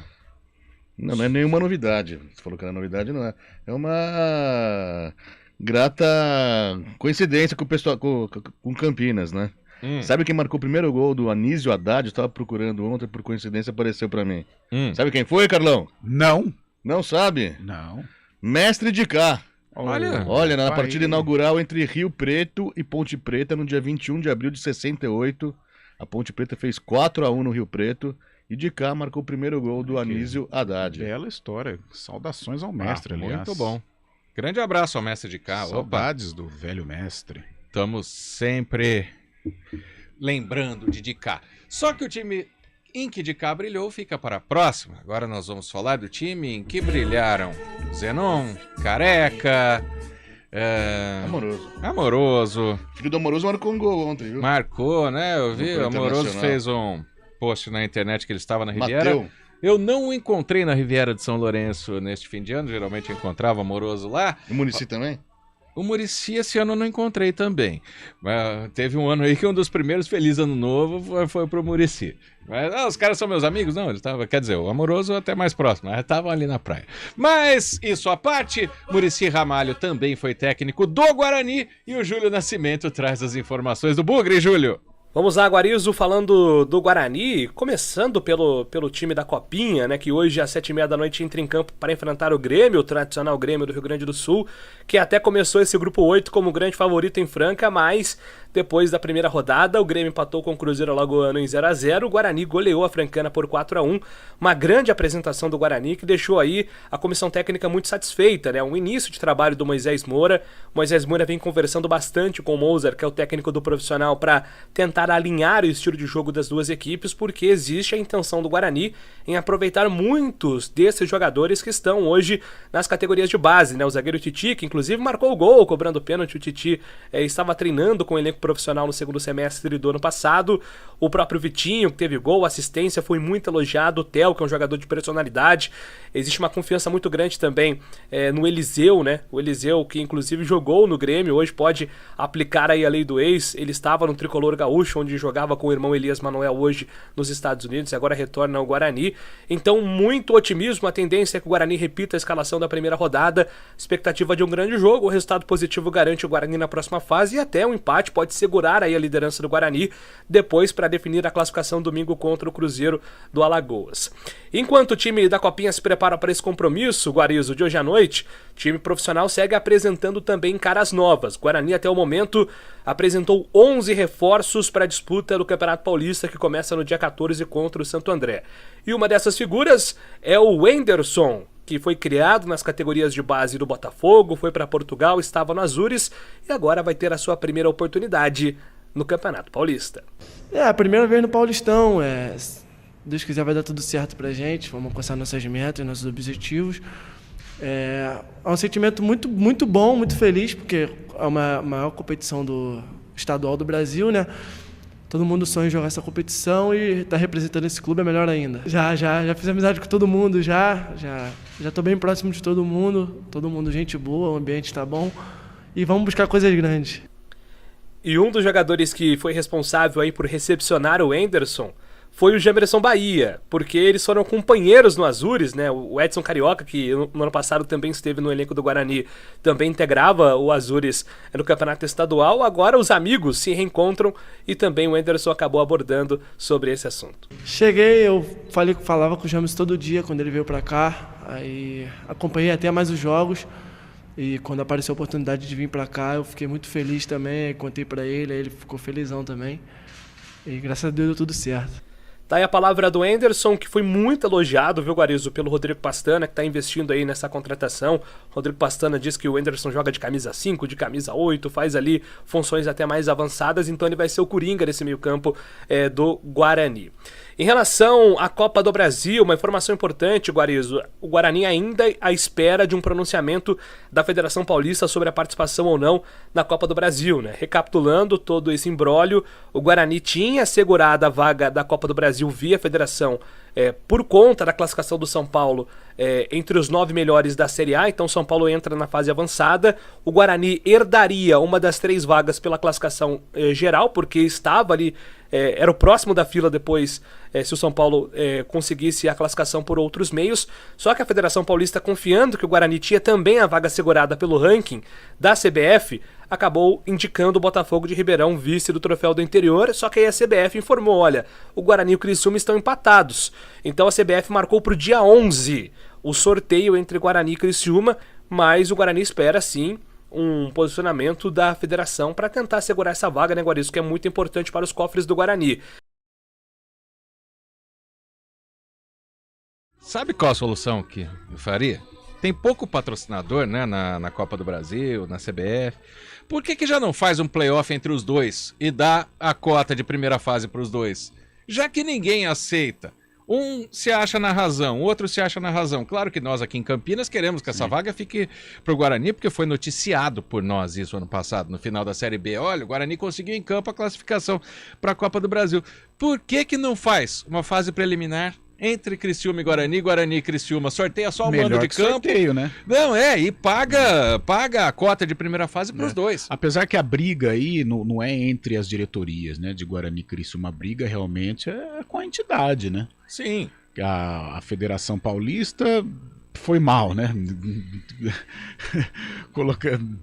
Não é nenhuma novidade. Você falou que era novidade, não é. É uma grata coincidência com o pessoal, com Campinas, né? Sabe quem marcou o primeiro gol do Anísio Haddad? Eu estava procurando ontem, por coincidência apareceu pra mim. Sabe quem foi, Carlão? Não. Não sabe? Não. Mestre de cá. Olha, na partida inaugural entre Rio Preto e Ponte Preta, no dia 21 de abril de 68, a Ponte Preta fez 4-1 no Rio Preto. E de cá marcou o primeiro gol do Anísio Haddad. Bela história. Saudações ao mestre, aliás. Muito bom. Grande abraço ao mestre de cá. Saudades do velho mestre. Estamos sempre lembrando de cá. Só que o time em que de cá brilhou fica para a próxima. Agora nós vamos falar do time em que brilharam Zenon, Careca... Amoroso. Filho do Amoroso marcou um gol ontem, viu? Marcou, né? Eu vi. O Amoroso fez um post na internet que ele estava na Riviera. Mateu. Eu não o encontrei na Riviera de São Lourenço neste fim de ano, geralmente eu encontrava o Amoroso lá. E o Muricy também? O Muricy esse ano eu não encontrei também. Mas teve um ano aí que um dos primeiros Feliz Ano Novo foi pro Muricy. Mas os caras são meus amigos? Não, ele tava, quer dizer, o Amoroso até mais próximo, mas estavam ali na praia. Mas, isso à parte, Muricy Ramalho também foi técnico do Guarani e o Júlio Nascimento traz as informações do Bugre, Júlio. Vamos lá, Guarizo, falando do Guarani, começando pelo time da Copinha, né, que hoje às 7h30 da noite entra em campo para enfrentar o Grêmio, o tradicional Grêmio do Rio Grande do Sul, que até começou esse grupo 8 como grande favorito em Franca, mas depois da primeira rodada, o Grêmio empatou com o Cruzeiro Alagoano em 0-0, o Guarani goleou a Francana por 4-1, uma grande apresentação do Guarani que deixou aí a comissão técnica muito satisfeita, né, um início de trabalho do Moisés Moura. O Moisés Moura vem conversando bastante com o Moser, que é o técnico do profissional, para tentar alinhar o estilo de jogo das duas equipes, porque existe a intenção do Guarani em aproveitar muitos desses jogadores que estão hoje nas categorias de base, né? O zagueiro Titi, que inclusive marcou o gol cobrando pênalti, o Titi estava treinando com o elenco profissional no segundo semestre do ano passado, o próprio Vitinho, que teve gol, assistência, foi muito elogiado, o Theo, que é um jogador de personalidade, existe uma confiança muito grande também no Eliseu, né? O Eliseu, que inclusive jogou no Grêmio, hoje pode aplicar aí a lei do ex, ele estava no Tricolor Gaúcho, onde jogava com o irmão Elias Manuel hoje nos Estados Unidos e agora retorna ao Guarani. Então, muito otimismo, a tendência é que o Guarani repita a escalação da primeira rodada, expectativa de um grande jogo, o resultado positivo garante o Guarani na próxima fase e até um empate pode segurar aí a liderança do Guarani depois para definir a classificação domingo contra o Cruzeiro do Alagoas. Enquanto o time da Copinha se prepara para esse compromisso, Guarizo, de hoje à noite, o time profissional segue apresentando também caras novas. O Guarani até o momento apresentou 11 reforços para a disputa do Campeonato Paulista, que começa no dia 14 contra o Santo André. E uma dessas figuras é o Wenderson, que foi criado nas categorias de base do Botafogo, foi para Portugal, estava no Azures e agora vai ter a sua primeira oportunidade no Campeonato Paulista. A primeira vez no Paulistão, se Deus quiser vai dar tudo certo pra gente, vamos alcançar nossas metas, nossos objetivos. É um sentimento muito, muito bom, muito feliz, porque é uma maior competição do estadual do Brasil, né? Todo mundo sonha em jogar essa competição e estar representando esse clube é melhor ainda. Já fiz amizade com todo mundo, já tô bem próximo de todo mundo gente boa, o ambiente está bom e vamos buscar coisas grandes. E um dos jogadores que foi responsável aí por recepcionar o Anderson foi o Jamerson Bahia, porque eles foram companheiros no Azures, né? O Edson Carioca, que no ano passado também esteve no elenco do Guarani, também integrava o Azures no campeonato estadual. Agora os amigos se reencontram e também o Anderson acabou abordando sobre esse assunto. Cheguei, eu falava com o Jamerson todo dia quando ele veio pra cá, aí acompanhei até mais os jogos. E quando apareceu a oportunidade de vir pra cá, eu fiquei muito feliz também, contei pra ele, aí ele ficou felizão também. E graças a Deus deu tudo certo. Tá aí a palavra do Anderson, que foi muito elogiado, viu, Guarizo, pelo Rodrigo Pastana, que tá investindo aí nessa contratação. Rodrigo Pastana diz que o Anderson joga de camisa 5, de camisa 8, faz ali funções até mais avançadas, então ele vai ser o coringa desse meio campo do Guarani. Em relação à Copa do Brasil, uma informação importante, Guarizo, o Guarani ainda à espera de um pronunciamento da Federação Paulista sobre a participação ou não na Copa do Brasil, né? Recapitulando todo esse imbróglio, o Guarani tinha assegurado a vaga da Copa do Brasil via Federação por conta da classificação do São Paulo entre os 9 melhores da Série A, então São Paulo entra na fase avançada, o Guarani herdaria uma das 3 vagas pela classificação geral, porque estava ali, era o próximo da fila depois, se o São Paulo conseguisse a classificação por outros meios, só que a Federação Paulista, confiando que o Guarani tinha também a vaga assegurada pelo ranking da CBF, acabou indicando o Botafogo de Ribeirão vice do Troféu do Interior, só que aí a CBF informou, olha, o Guarani e o Criciúma estão empatados, então a CBF marcou para o dia 11 o sorteio entre Guarani e Criciúma, mas o Guarani espera sim um posicionamento da federação para tentar assegurar essa vaga, né, Guarizo, que é muito importante para os cofres do Guarani. Sabe qual a solução que eu faria? Tem pouco patrocinador, né, na Copa do Brasil, na CBF. Por que já não faz um playoff entre os dois e dá a cota de primeira fase para os dois? Já que ninguém aceita. Um se acha na razão, o outro se acha na razão. Claro que nós aqui em Campinas queremos que essa vaga fique pro Guarani, porque foi noticiado por nós isso ano passado, no final da Série B. Olha, o Guarani conseguiu em campo a classificação para a Copa do Brasil. Por que não faz uma fase preliminar entre Criciúma e Guarani, Guarani e Criciúma? Sorteia só o mando de campo. Sorteio, né? Não, e paga a cota de primeira fase para os dois. Apesar que a briga aí não é entre as diretorias, né, de Guarani e Criciúma, a briga realmente é com a entidade, né? Sim. A Federação Paulista foi mal, né?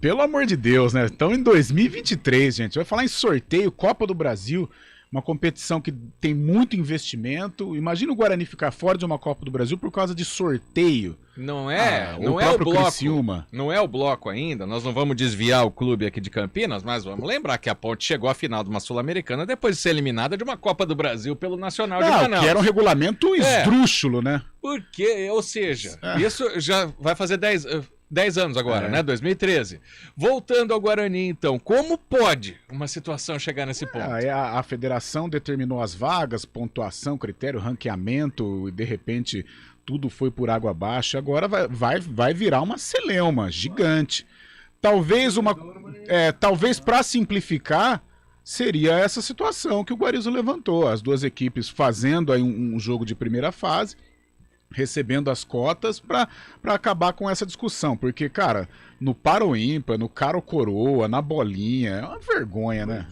Pelo amor de Deus, né? Então em 2023, gente, vai falar em sorteio, Copa do Brasil, uma competição que tem muito investimento. Imagina o Guarani ficar fora de uma Copa do Brasil por causa de sorteio. Não é o bloco. Criciúma. Não é o bloco ainda. Nós não vamos desviar o clube aqui de Campinas, mas vamos lembrar que a Ponte chegou à final de uma Sul-Americana depois de ser eliminada de uma Copa do Brasil pelo Nacional de Manaus. Que era um regulamento esdrúxulo, né? Porque, ou seja, isso já vai fazer 10 anos agora, né? 2013. Voltando ao Guarani, então, como pode uma situação chegar nesse ponto? A federação determinou as vagas, pontuação, critério, ranqueamento, e de repente tudo foi por água abaixo. Agora vai virar uma celeuma gigante. Talvez para simplificar, seria essa situação que o Guarizo levantou. As duas equipes fazendo aí um jogo de primeira fase, recebendo as cotas para acabar com essa discussão, porque, cara, no par ou ímpar, no cara ou coroa, na bolinha, é uma vergonha, né?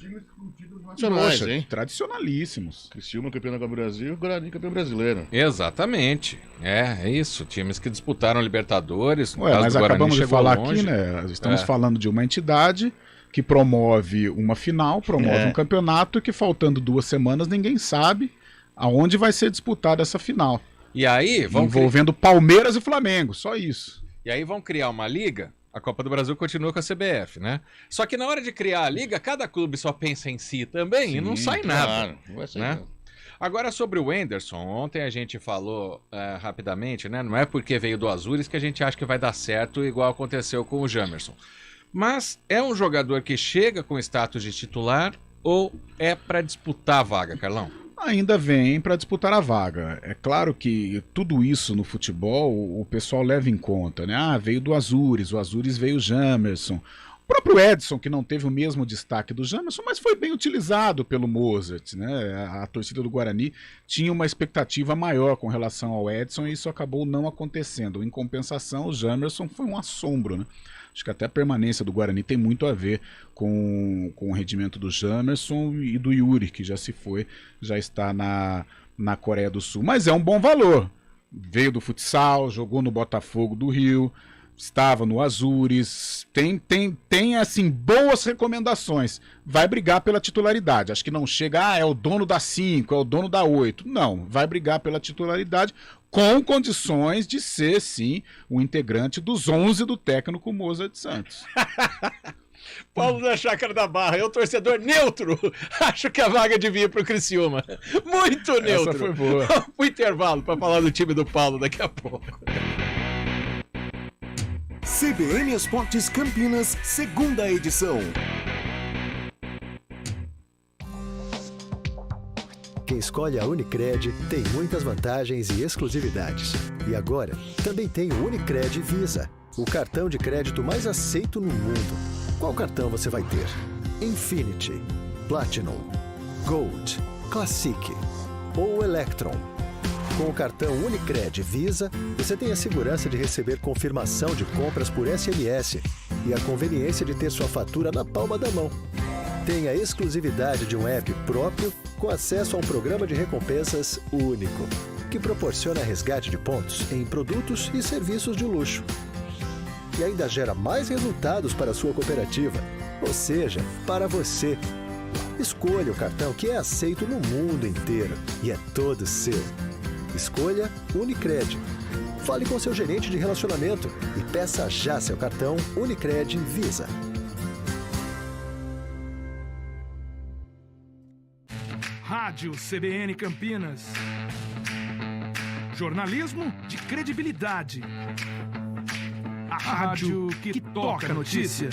Poxa, tradicionalíssimos. Criciúma campeão da Copa do Brasil, Guarani campeão brasileiro. Exatamente, é isso, times que disputaram Libertadores. Mas acabamos de falar aqui, né? Estamos falando de uma entidade que promove uma final, promove um campeonato, que faltando 2 semanas ninguém sabe aonde vai ser disputada essa final. E aí, envolvendo Palmeiras e Flamengo, só isso. E aí vão criar uma liga, a Copa do Brasil continua com a CBF, né? Só que na hora de criar a liga, cada clube só pensa em si também. Sim, e não sai nada. Não vai sair nada. Agora sobre o Wenderson, ontem a gente falou rapidamente, né? Não é porque veio do Azures que a gente acha que vai dar certo igual aconteceu com o Jamerson. Mas é um jogador que chega com status de titular ou é para disputar a vaga, Carlão? Ainda vem para disputar a vaga. É claro que tudo isso no futebol o pessoal leva em conta, né? Ah, veio do Azures, o Azures veio o Jamerson. O próprio Edson, que não teve o mesmo destaque do Jamerson, mas foi bem utilizado pelo Mozart, né? A torcida do Guarani tinha uma expectativa maior com relação ao Edson e isso acabou não acontecendo. Em compensação, o Jamerson foi um assombro, né? Acho que até a permanência do Guarani tem muito a ver com o rendimento do Jamerson e do Yuri, que já se foi, já está na Coreia do Sul. Mas é um bom valor. Veio do futsal, jogou no Botafogo do Rio, estava no Azures, tem assim, boas recomendações. Vai brigar pela titularidade. Acho que não chega, é o dono da 5, é o dono da 8. Não, vai brigar pela titularidade com condições de ser, sim, um integrante dos 11 do técnico Mozart Santos. Paulo da Chácara da Barra, eu torcedor neutro, acho que a vaga devia ir pro Criciúma. Muito neutro. Essa foi boa. Pro intervalo para falar do time do Paulo daqui a pouco. CBN Esportes Campinas, segunda edição. Quem escolhe a Unicred tem muitas vantagens e exclusividades. E agora, também tem o Unicred Visa, o cartão de crédito mais aceito no mundo. Qual cartão você vai ter? Infinity, Platinum, Gold, Classic ou Electron? Com o cartão Unicred Visa, você tem a segurança de receber confirmação de compras por SMS e a conveniência de ter sua fatura na palma da mão. Tem a exclusividade de um app próprio com acesso a um programa de recompensas único, que proporciona resgate de pontos em produtos e serviços de luxo. E ainda gera mais resultados para a sua cooperativa, ou seja, para você. Escolha o cartão que é aceito no mundo inteiro e é todo seu. Escolha Unicred. Fale com seu gerente de relacionamento e peça já seu cartão Unicred Visa. Rádio CBN Campinas. Jornalismo de credibilidade. A rádio que toca a notícia.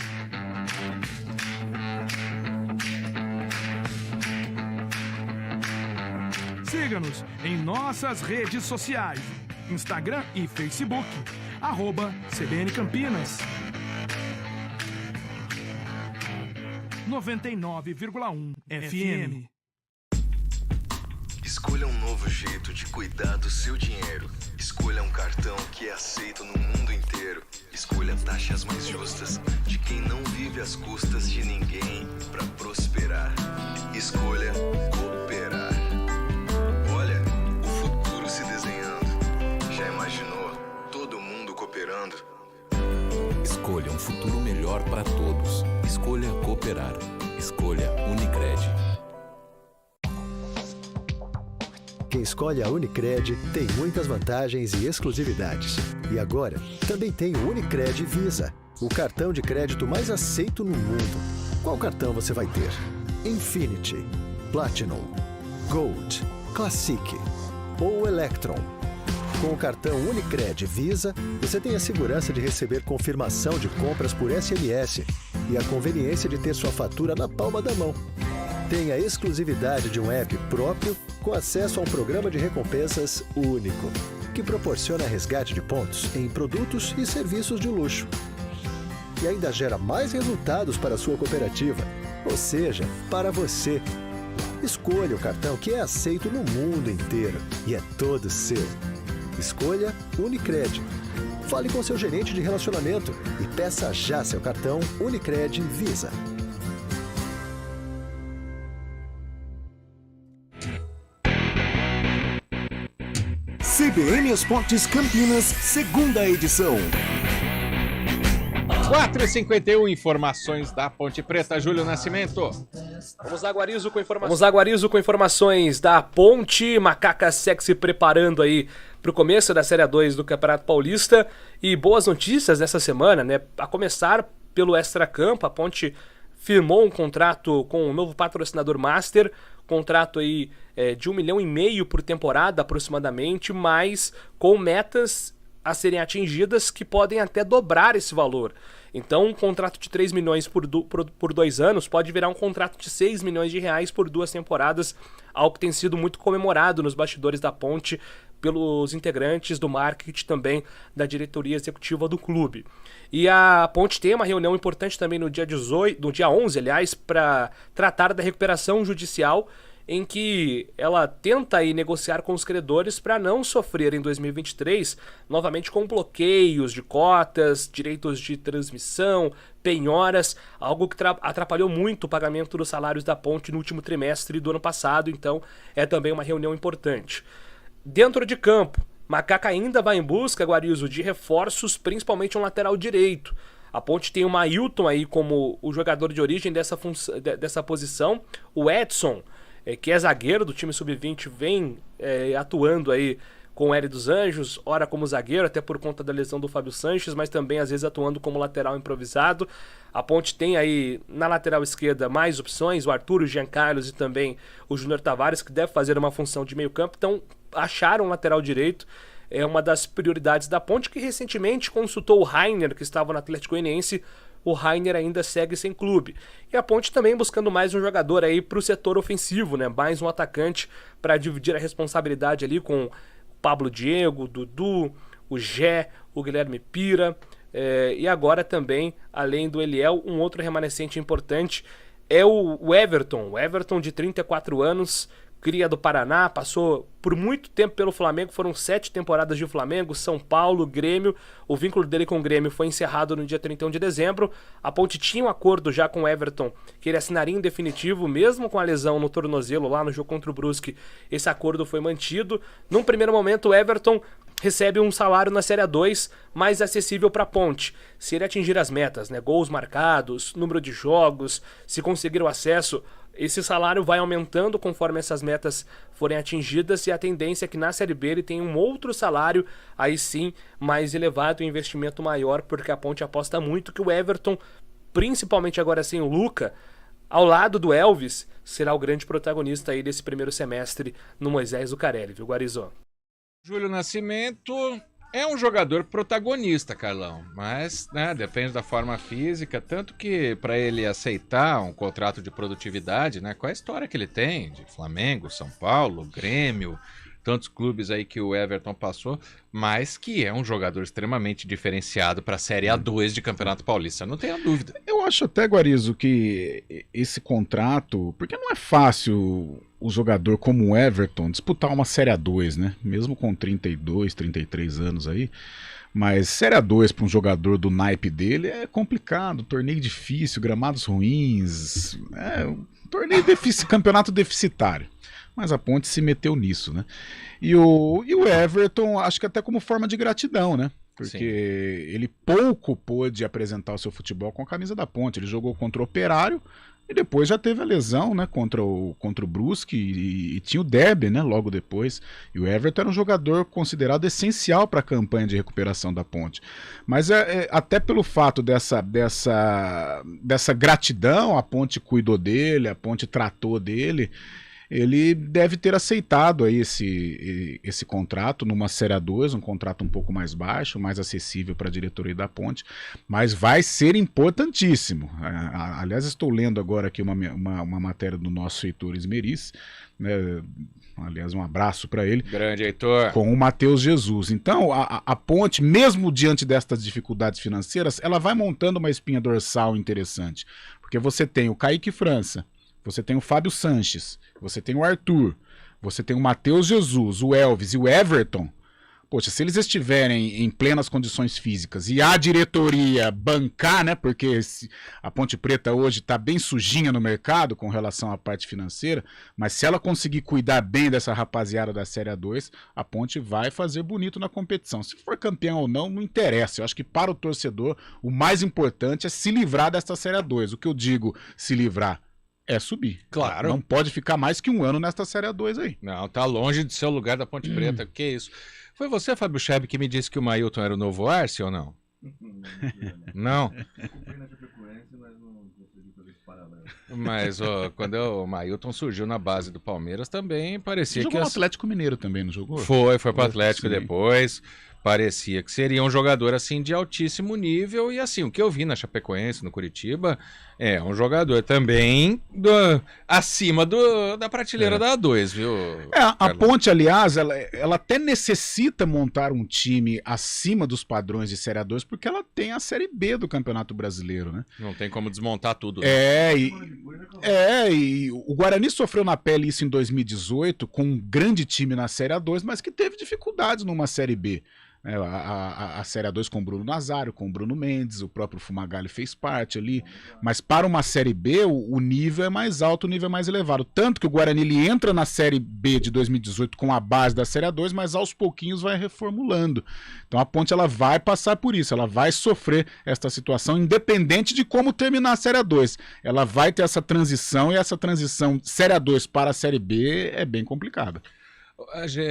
Siga-nos em nossas redes sociais, Instagram e Facebook, @CBN Campinas. 99,1 FM. Escolha um novo jeito de cuidar do seu dinheiro. Escolha um cartão que é aceito no mundo inteiro. Escolha taxas mais justas de quem não vive às custas de ninguém para prosperar. Escolha cooperar. Olha, o futuro se desenhando. Já imaginou todo mundo cooperando? Escolha um futuro melhor para todos. Escolha cooperar. Escolha Unicred. Quem escolhe a Unicred tem muitas vantagens e exclusividades. E agora, também tem o Unicred Visa, o cartão de crédito mais aceito no mundo. Qual cartão você vai ter? Infinity, Platinum, Gold, Classic ou Electron? Com o cartão Unicred Visa, você tem a segurança de receber confirmação de compras por SMS e a conveniência de ter sua fatura na palma da mão. Tem a exclusividade de um app próprio com acesso a um programa de recompensas único, que proporciona resgate de pontos em produtos e serviços de luxo. E ainda gera mais resultados para a sua cooperativa, ou seja, para você. Escolha o cartão que é aceito no mundo inteiro e é todo seu. Escolha Unicred. Fale com seu gerente de relacionamento e peça já seu cartão Unicred Visa. CBN Esportes Campinas, segunda edição. 4h51, informações da Ponte Preta, Júlio Nascimento. Vamos lá, Guarizo, com informações da Ponte. Macaca segue se preparando aí para o começo da Série A2 do Campeonato Paulista. E boas notícias dessa semana, né? A começar pelo Extracampo, a Ponte firmou um contrato com um novo patrocinador master, contrato aí de 1,5 milhão por temporada aproximadamente, mas com metas a serem atingidas que podem até dobrar esse valor. Então um contrato de 3 milhões por 2 anos pode virar um contrato de 6 milhões de reais por 2 temporadas, algo que tem sido muito comemorado nos bastidores da Ponte pelos integrantes do marketing também da diretoria executiva do clube. E a Ponte tem uma reunião importante também no dia 11, aliás, para tratar da recuperação judicial, em que ela tenta aí negociar com os credores para não sofrer em 2023 novamente com bloqueios de cotas, direitos de transmissão, penhoras, algo que atrapalhou muito o pagamento dos salários da Ponte no último trimestre do ano passado, então é também uma reunião importante. Dentro de campo, Macaca ainda vai em busca, Guarizo, de reforços, principalmente um lateral direito. A Ponte tem o Mailton aí como o jogador de origem dessa posição, o Edson, que é zagueiro do time sub-20, vem atuando aí com o Hélio dos Anjos, ora como zagueiro, até por conta da lesão do Fábio Sanches, mas também às vezes atuando como lateral improvisado. A Ponte tem aí na lateral esquerda mais opções, o Arthur, o Jean Carlos e também o Júnior Tavares, que deve fazer uma função de meio campo, então acharam um lateral direito. É uma das prioridades da Ponte, que recentemente consultou o Rainer, que estava no Atlético Goianiense. O Rainer ainda segue sem clube. E a Ponte também buscando mais um jogador aí para o setor ofensivo, né? Mais um atacante para dividir a responsabilidade ali com o Pablo Diego, o Dudu, o Gé, o Guilherme Pira. E agora também, além do Eliel, um outro remanescente importante é o Everton. O Everton, de 34 anos, cria do Paraná, passou por muito tempo pelo Flamengo, foram 7 temporadas de Flamengo, São Paulo, Grêmio. O vínculo dele com o Grêmio foi encerrado no dia 31 de dezembro. A Ponte tinha um acordo já com o Everton, que ele assinaria em definitivo, mesmo com a lesão no tornozelo lá no jogo contra o Brusque. Esse acordo foi mantido. Num primeiro momento, o Everton recebe um salário na Série A2 mais acessível para a Ponte. Se ele atingir as metas, né, gols marcados, número de jogos, se conseguir o acesso, esse salário vai aumentando conforme essas metas forem atingidas, e a tendência é que na Série B ele tenha um outro salário, aí sim, mais elevado, um investimento maior, porque a Ponte aposta muito que o Everton, principalmente agora sem o Luca, ao lado do Elvis, será o grande protagonista aí desse primeiro semestre no Moisés Zuccarelli, viu, Guarizó? Júlio Nascimento é um jogador protagonista, Carlão, mas né, depende da forma física, tanto que para ele aceitar um contrato de produtividade, né, qual é a história que ele tem de Flamengo, São Paulo, Grêmio, tantos clubes aí que o Everton passou, mas que é um jogador extremamente diferenciado para a Série A2 de Campeonato Paulista, não tenha dúvida. Eu acho até, Guarizo, que esse contrato, porque não é fácil o jogador como o Everton disputar uma Série A2, né? Mesmo com 32, 33 anos aí. Mas Série A2 para um jogador do naipe dele é complicado, torneio difícil, gramados ruins, torneio campeonato deficitário. Mas a Ponte se meteu nisso, né? E o Everton, acho que até como forma de gratidão, né? Porque ele pouco pôde apresentar o seu futebol com a camisa da Ponte. Ele jogou contra o Operário e depois já teve a lesão, né? Contra o Brusque e tinha o derby, né? Logo depois. E o Everton era um jogador considerado essencial para a campanha de recuperação da Ponte. Mas até pelo fato dessa gratidão, a Ponte cuidou dele, a Ponte tratou dele. Ele deve ter aceitado aí esse contrato numa Série A2, um contrato um pouco mais baixo, mais acessível para a diretoria da Ponte, mas vai ser importantíssimo. Aliás, estou lendo agora aqui uma matéria do nosso Heitor Esmeriz, né? Aliás, um abraço para ele. Grande Heitor. Com o Matheus Jesus. Então, a Ponte, mesmo diante destas dificuldades financeiras, ela vai montando uma espinha dorsal interessante, porque você tem o Kaique França, você tem o Fábio Sanches, você tem o Arthur, você tem o Matheus Jesus, o Elvis e o Everton. Poxa, se eles estiverem em plenas condições físicas e a diretoria bancar, né? Porque a Ponte Preta hoje está bem sujinha no mercado com relação à parte financeira, mas se ela conseguir cuidar bem dessa rapaziada da Série A2, a Ponte vai fazer bonito na competição. Se for campeão ou não, não interessa. Eu acho que para o torcedor, o mais importante é se livrar dessa Série A2. O que eu digo se livrar é subir. Claro. Não pode ficar mais que um ano nesta Série A2 aí. Não, tá longe de ser o lugar da Ponte Preta. Que isso? Foi você, Fábio Scheb, que me disse que o Mailton era o novo Arce ou não? Não? Mas quando o Mailton surgiu na base do Palmeiras também parecia jogou no Atlético Mineiro também, não jogou? Foi pro Atlético Sim. Depois. Parecia que seria um jogador assim de altíssimo nível e assim, o que eu vi na Chapecoense, no Curitiba, é um jogador também acima da prateleira da A2, viu? A Ponte, aliás, ela até necessita montar um time acima dos padrões de Série A2 porque ela tem a Série B do Campeonato Brasileiro, né? Não tem como desmontar tudo. Né? E o Guarani sofreu na pele isso em 2018 com um grande time na Série A2, mas que teve dificuldades numa Série B. A Série A2 com o Bruno Nazário, com o Bruno Mendes, o próprio Fumagalli fez parte ali, mas para uma Série B o nível é mais alto, o nível é mais elevado, tanto que o Guarani ele entra na Série B de 2018 com a base da Série A2, mas aos pouquinhos vai reformulando. Então a Ponte ela vai passar por isso, ela vai sofrer esta situação, independente de como terminar a Série A2, ela vai ter essa transição, e essa transição Série A2 para a Série B é bem complicada.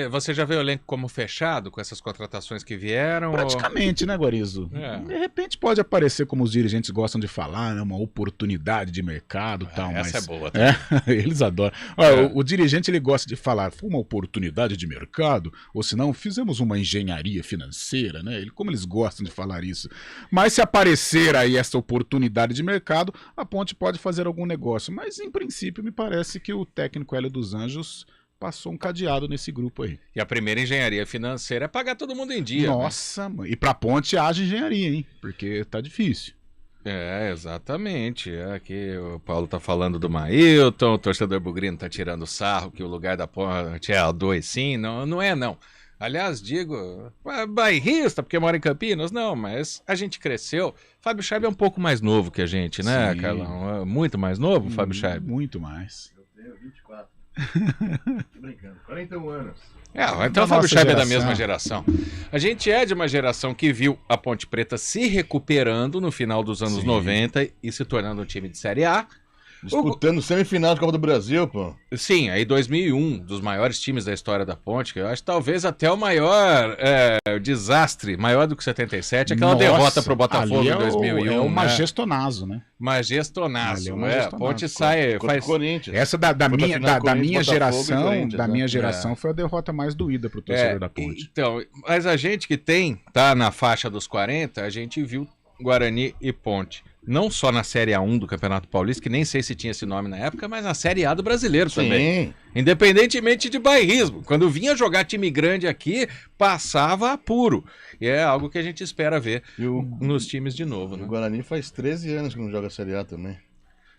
Você já vê o elenco como fechado com essas contratações que vieram? Praticamente, né, Guarizo? De repente pode aparecer, como os dirigentes gostam de falar, né, uma oportunidade de mercado e tal. Essa é boa. Eles adoram. Olha, o dirigente ele gosta de falar, foi uma oportunidade de mercado, ou senão fizemos uma engenharia financeira, né? Como eles gostam de falar isso. Mas se aparecer aí essa oportunidade de mercado, a Ponte pode fazer algum negócio. Mas em princípio me parece que o técnico Hélio dos Anjos passou um cadeado nesse grupo aí. E a primeira engenharia financeira é pagar todo mundo em dia. Nossa, né? E pra Ponte haja engenharia, hein? Porque tá difícil. Exatamente. Aqui o Paulo tá falando do Mailton, o torcedor bugrino tá tirando sarro que o lugar da Ponte é A2, sim. Não é, não. Aliás, digo, bairrista, porque mora em Campinas? Não, mas a gente cresceu. Fábio Scheib é um pouco mais novo que a gente, né, Carlão? Muito mais novo, Fábio Scheib? Muito mais. Eu tenho 24. Tô brincando, 41 anos. Então o Fábio Scheib é da mesma geração. A gente é de uma geração que viu a Ponte Preta se recuperando no final dos anos 90 e se tornando um time de Série A. Disputando semifinal da Copa do Brasil, pô. Sim, aí 2001, dos maiores times da história da Ponte, que eu acho talvez até o maior desastre, maior do que 77, aquela derrota pro Botafogo em 2001. É o majestonazo, né? Majestonazo, A Ponte sai... faz... Essa da minha geração foi a derrota mais doída pro torcedor da Ponte. Então, mas a gente que tá na faixa dos 40, a gente viu Guarani e Ponte. Não só na Série A1 do Campeonato Paulista, que nem sei se tinha esse nome na época, mas na Série A do Brasileiro também. Independentemente de bairrismo. Quando vinha jogar time grande aqui, passava apuro. E é algo que a gente espera ver nos times de novo. Né? O Guarani faz 13 anos que não joga Série A também.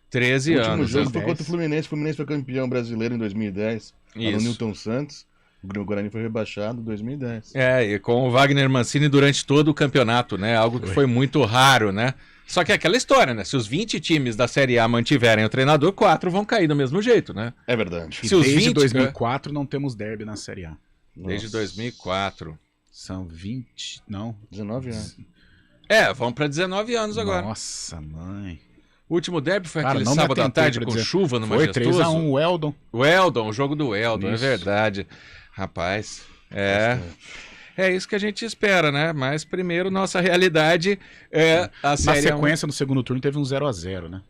13 anos. O último jogo foi contra o Fluminense. O Fluminense foi campeão brasileiro em 2010. Lá no Newton Santos. O Guarani foi rebaixado em 2010. E com o Wagner Mancini durante todo o campeonato, né? Algo que foi muito raro, né? Só que é aquela história, né? Se os 20 times da Série A mantiverem o treinador, 4 vão cair do mesmo jeito, né? É verdade. E desde 2004 não temos derby na Série A. Desde 2004. São 20, não. 19 anos. Vamos para 19 anos agora. Nossa, mãe. O último derby foi aquele sábado à tarde com chuva no Majestoso. Foi 3-1, o Eldon. O Eldon, o jogo do Eldon, é verdade. Rapaz, é isso que a gente espera, né? Mas primeiro, nossa realidade é a Série A1. Na sequência, no segundo turno, teve um 0x0, né?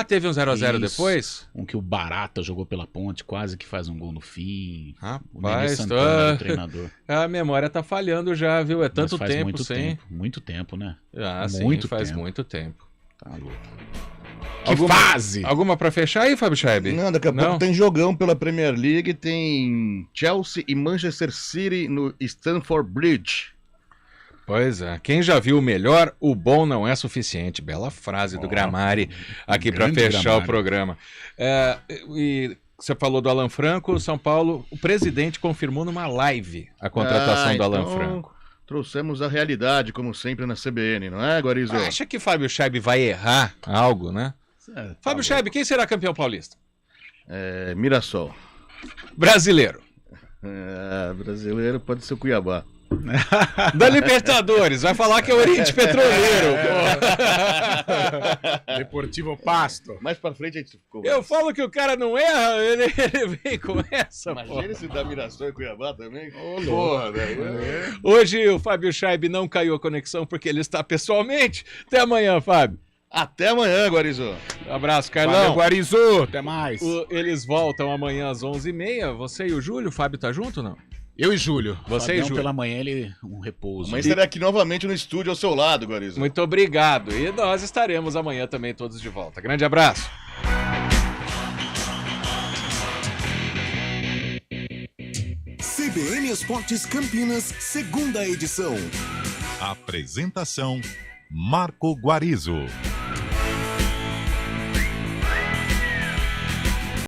Teve um 0x0 depois? Um que o Barata jogou pela Ponte, quase que faz um gol no fim. Rapaz, Santana, o treinador. A memória tá falhando já, viu? É tanto faz tempo muito sem. Muito tempo, né? Faz muito tempo. Tá louco. Fase! Alguma pra fechar aí, Fábio Scheib? Não, daqui a pouco tem jogão pela Premier League, tem Chelsea e Manchester City no Stamford Bridge. Pois é, quem já viu o melhor, o bom não é suficiente. Bela frase do Gramari aqui para fechar o programa. E você falou do Alan Franco, São Paulo, o presidente confirmou numa live a contratação do Alan Franco. Trouxemos a realidade, como sempre, na CBN, não é, Guarizo? Acha que Fábio Scheib vai errar algo, né? Fábio Scheib, quem será campeão paulista? Mirassol. Brasileiro. Brasileiro pode ser o Cuiabá. Da Libertadores, vai falar que é o Oriente Petroleiro. Deportivo Pasto. Mais pra frente a gente ficou. Eu falo que o cara não erra, ele vem com essa. Imagina se dá Mirassol e Cuiabá também. Porra, velho. Hoje o Fábio Scheib não caiu a conexão porque ele está pessoalmente. Até amanhã, Fábio. Até amanhã, Guarizo. Abraço, Carlão. Valeu, Guarizo. Até mais. Eles voltam amanhã às 11h30. Você e o Júlio? O Fábio tá junto ou não? Eu e Júlio. Você e Júlio. Pela manhã, ele um repouso. Amanhã estarei aqui novamente no estúdio ao seu lado, Guarizo. Muito obrigado. E nós estaremos amanhã também todos de volta. Grande abraço. CBN Esportes Campinas, segunda edição. Apresentação: Marco Guarizo.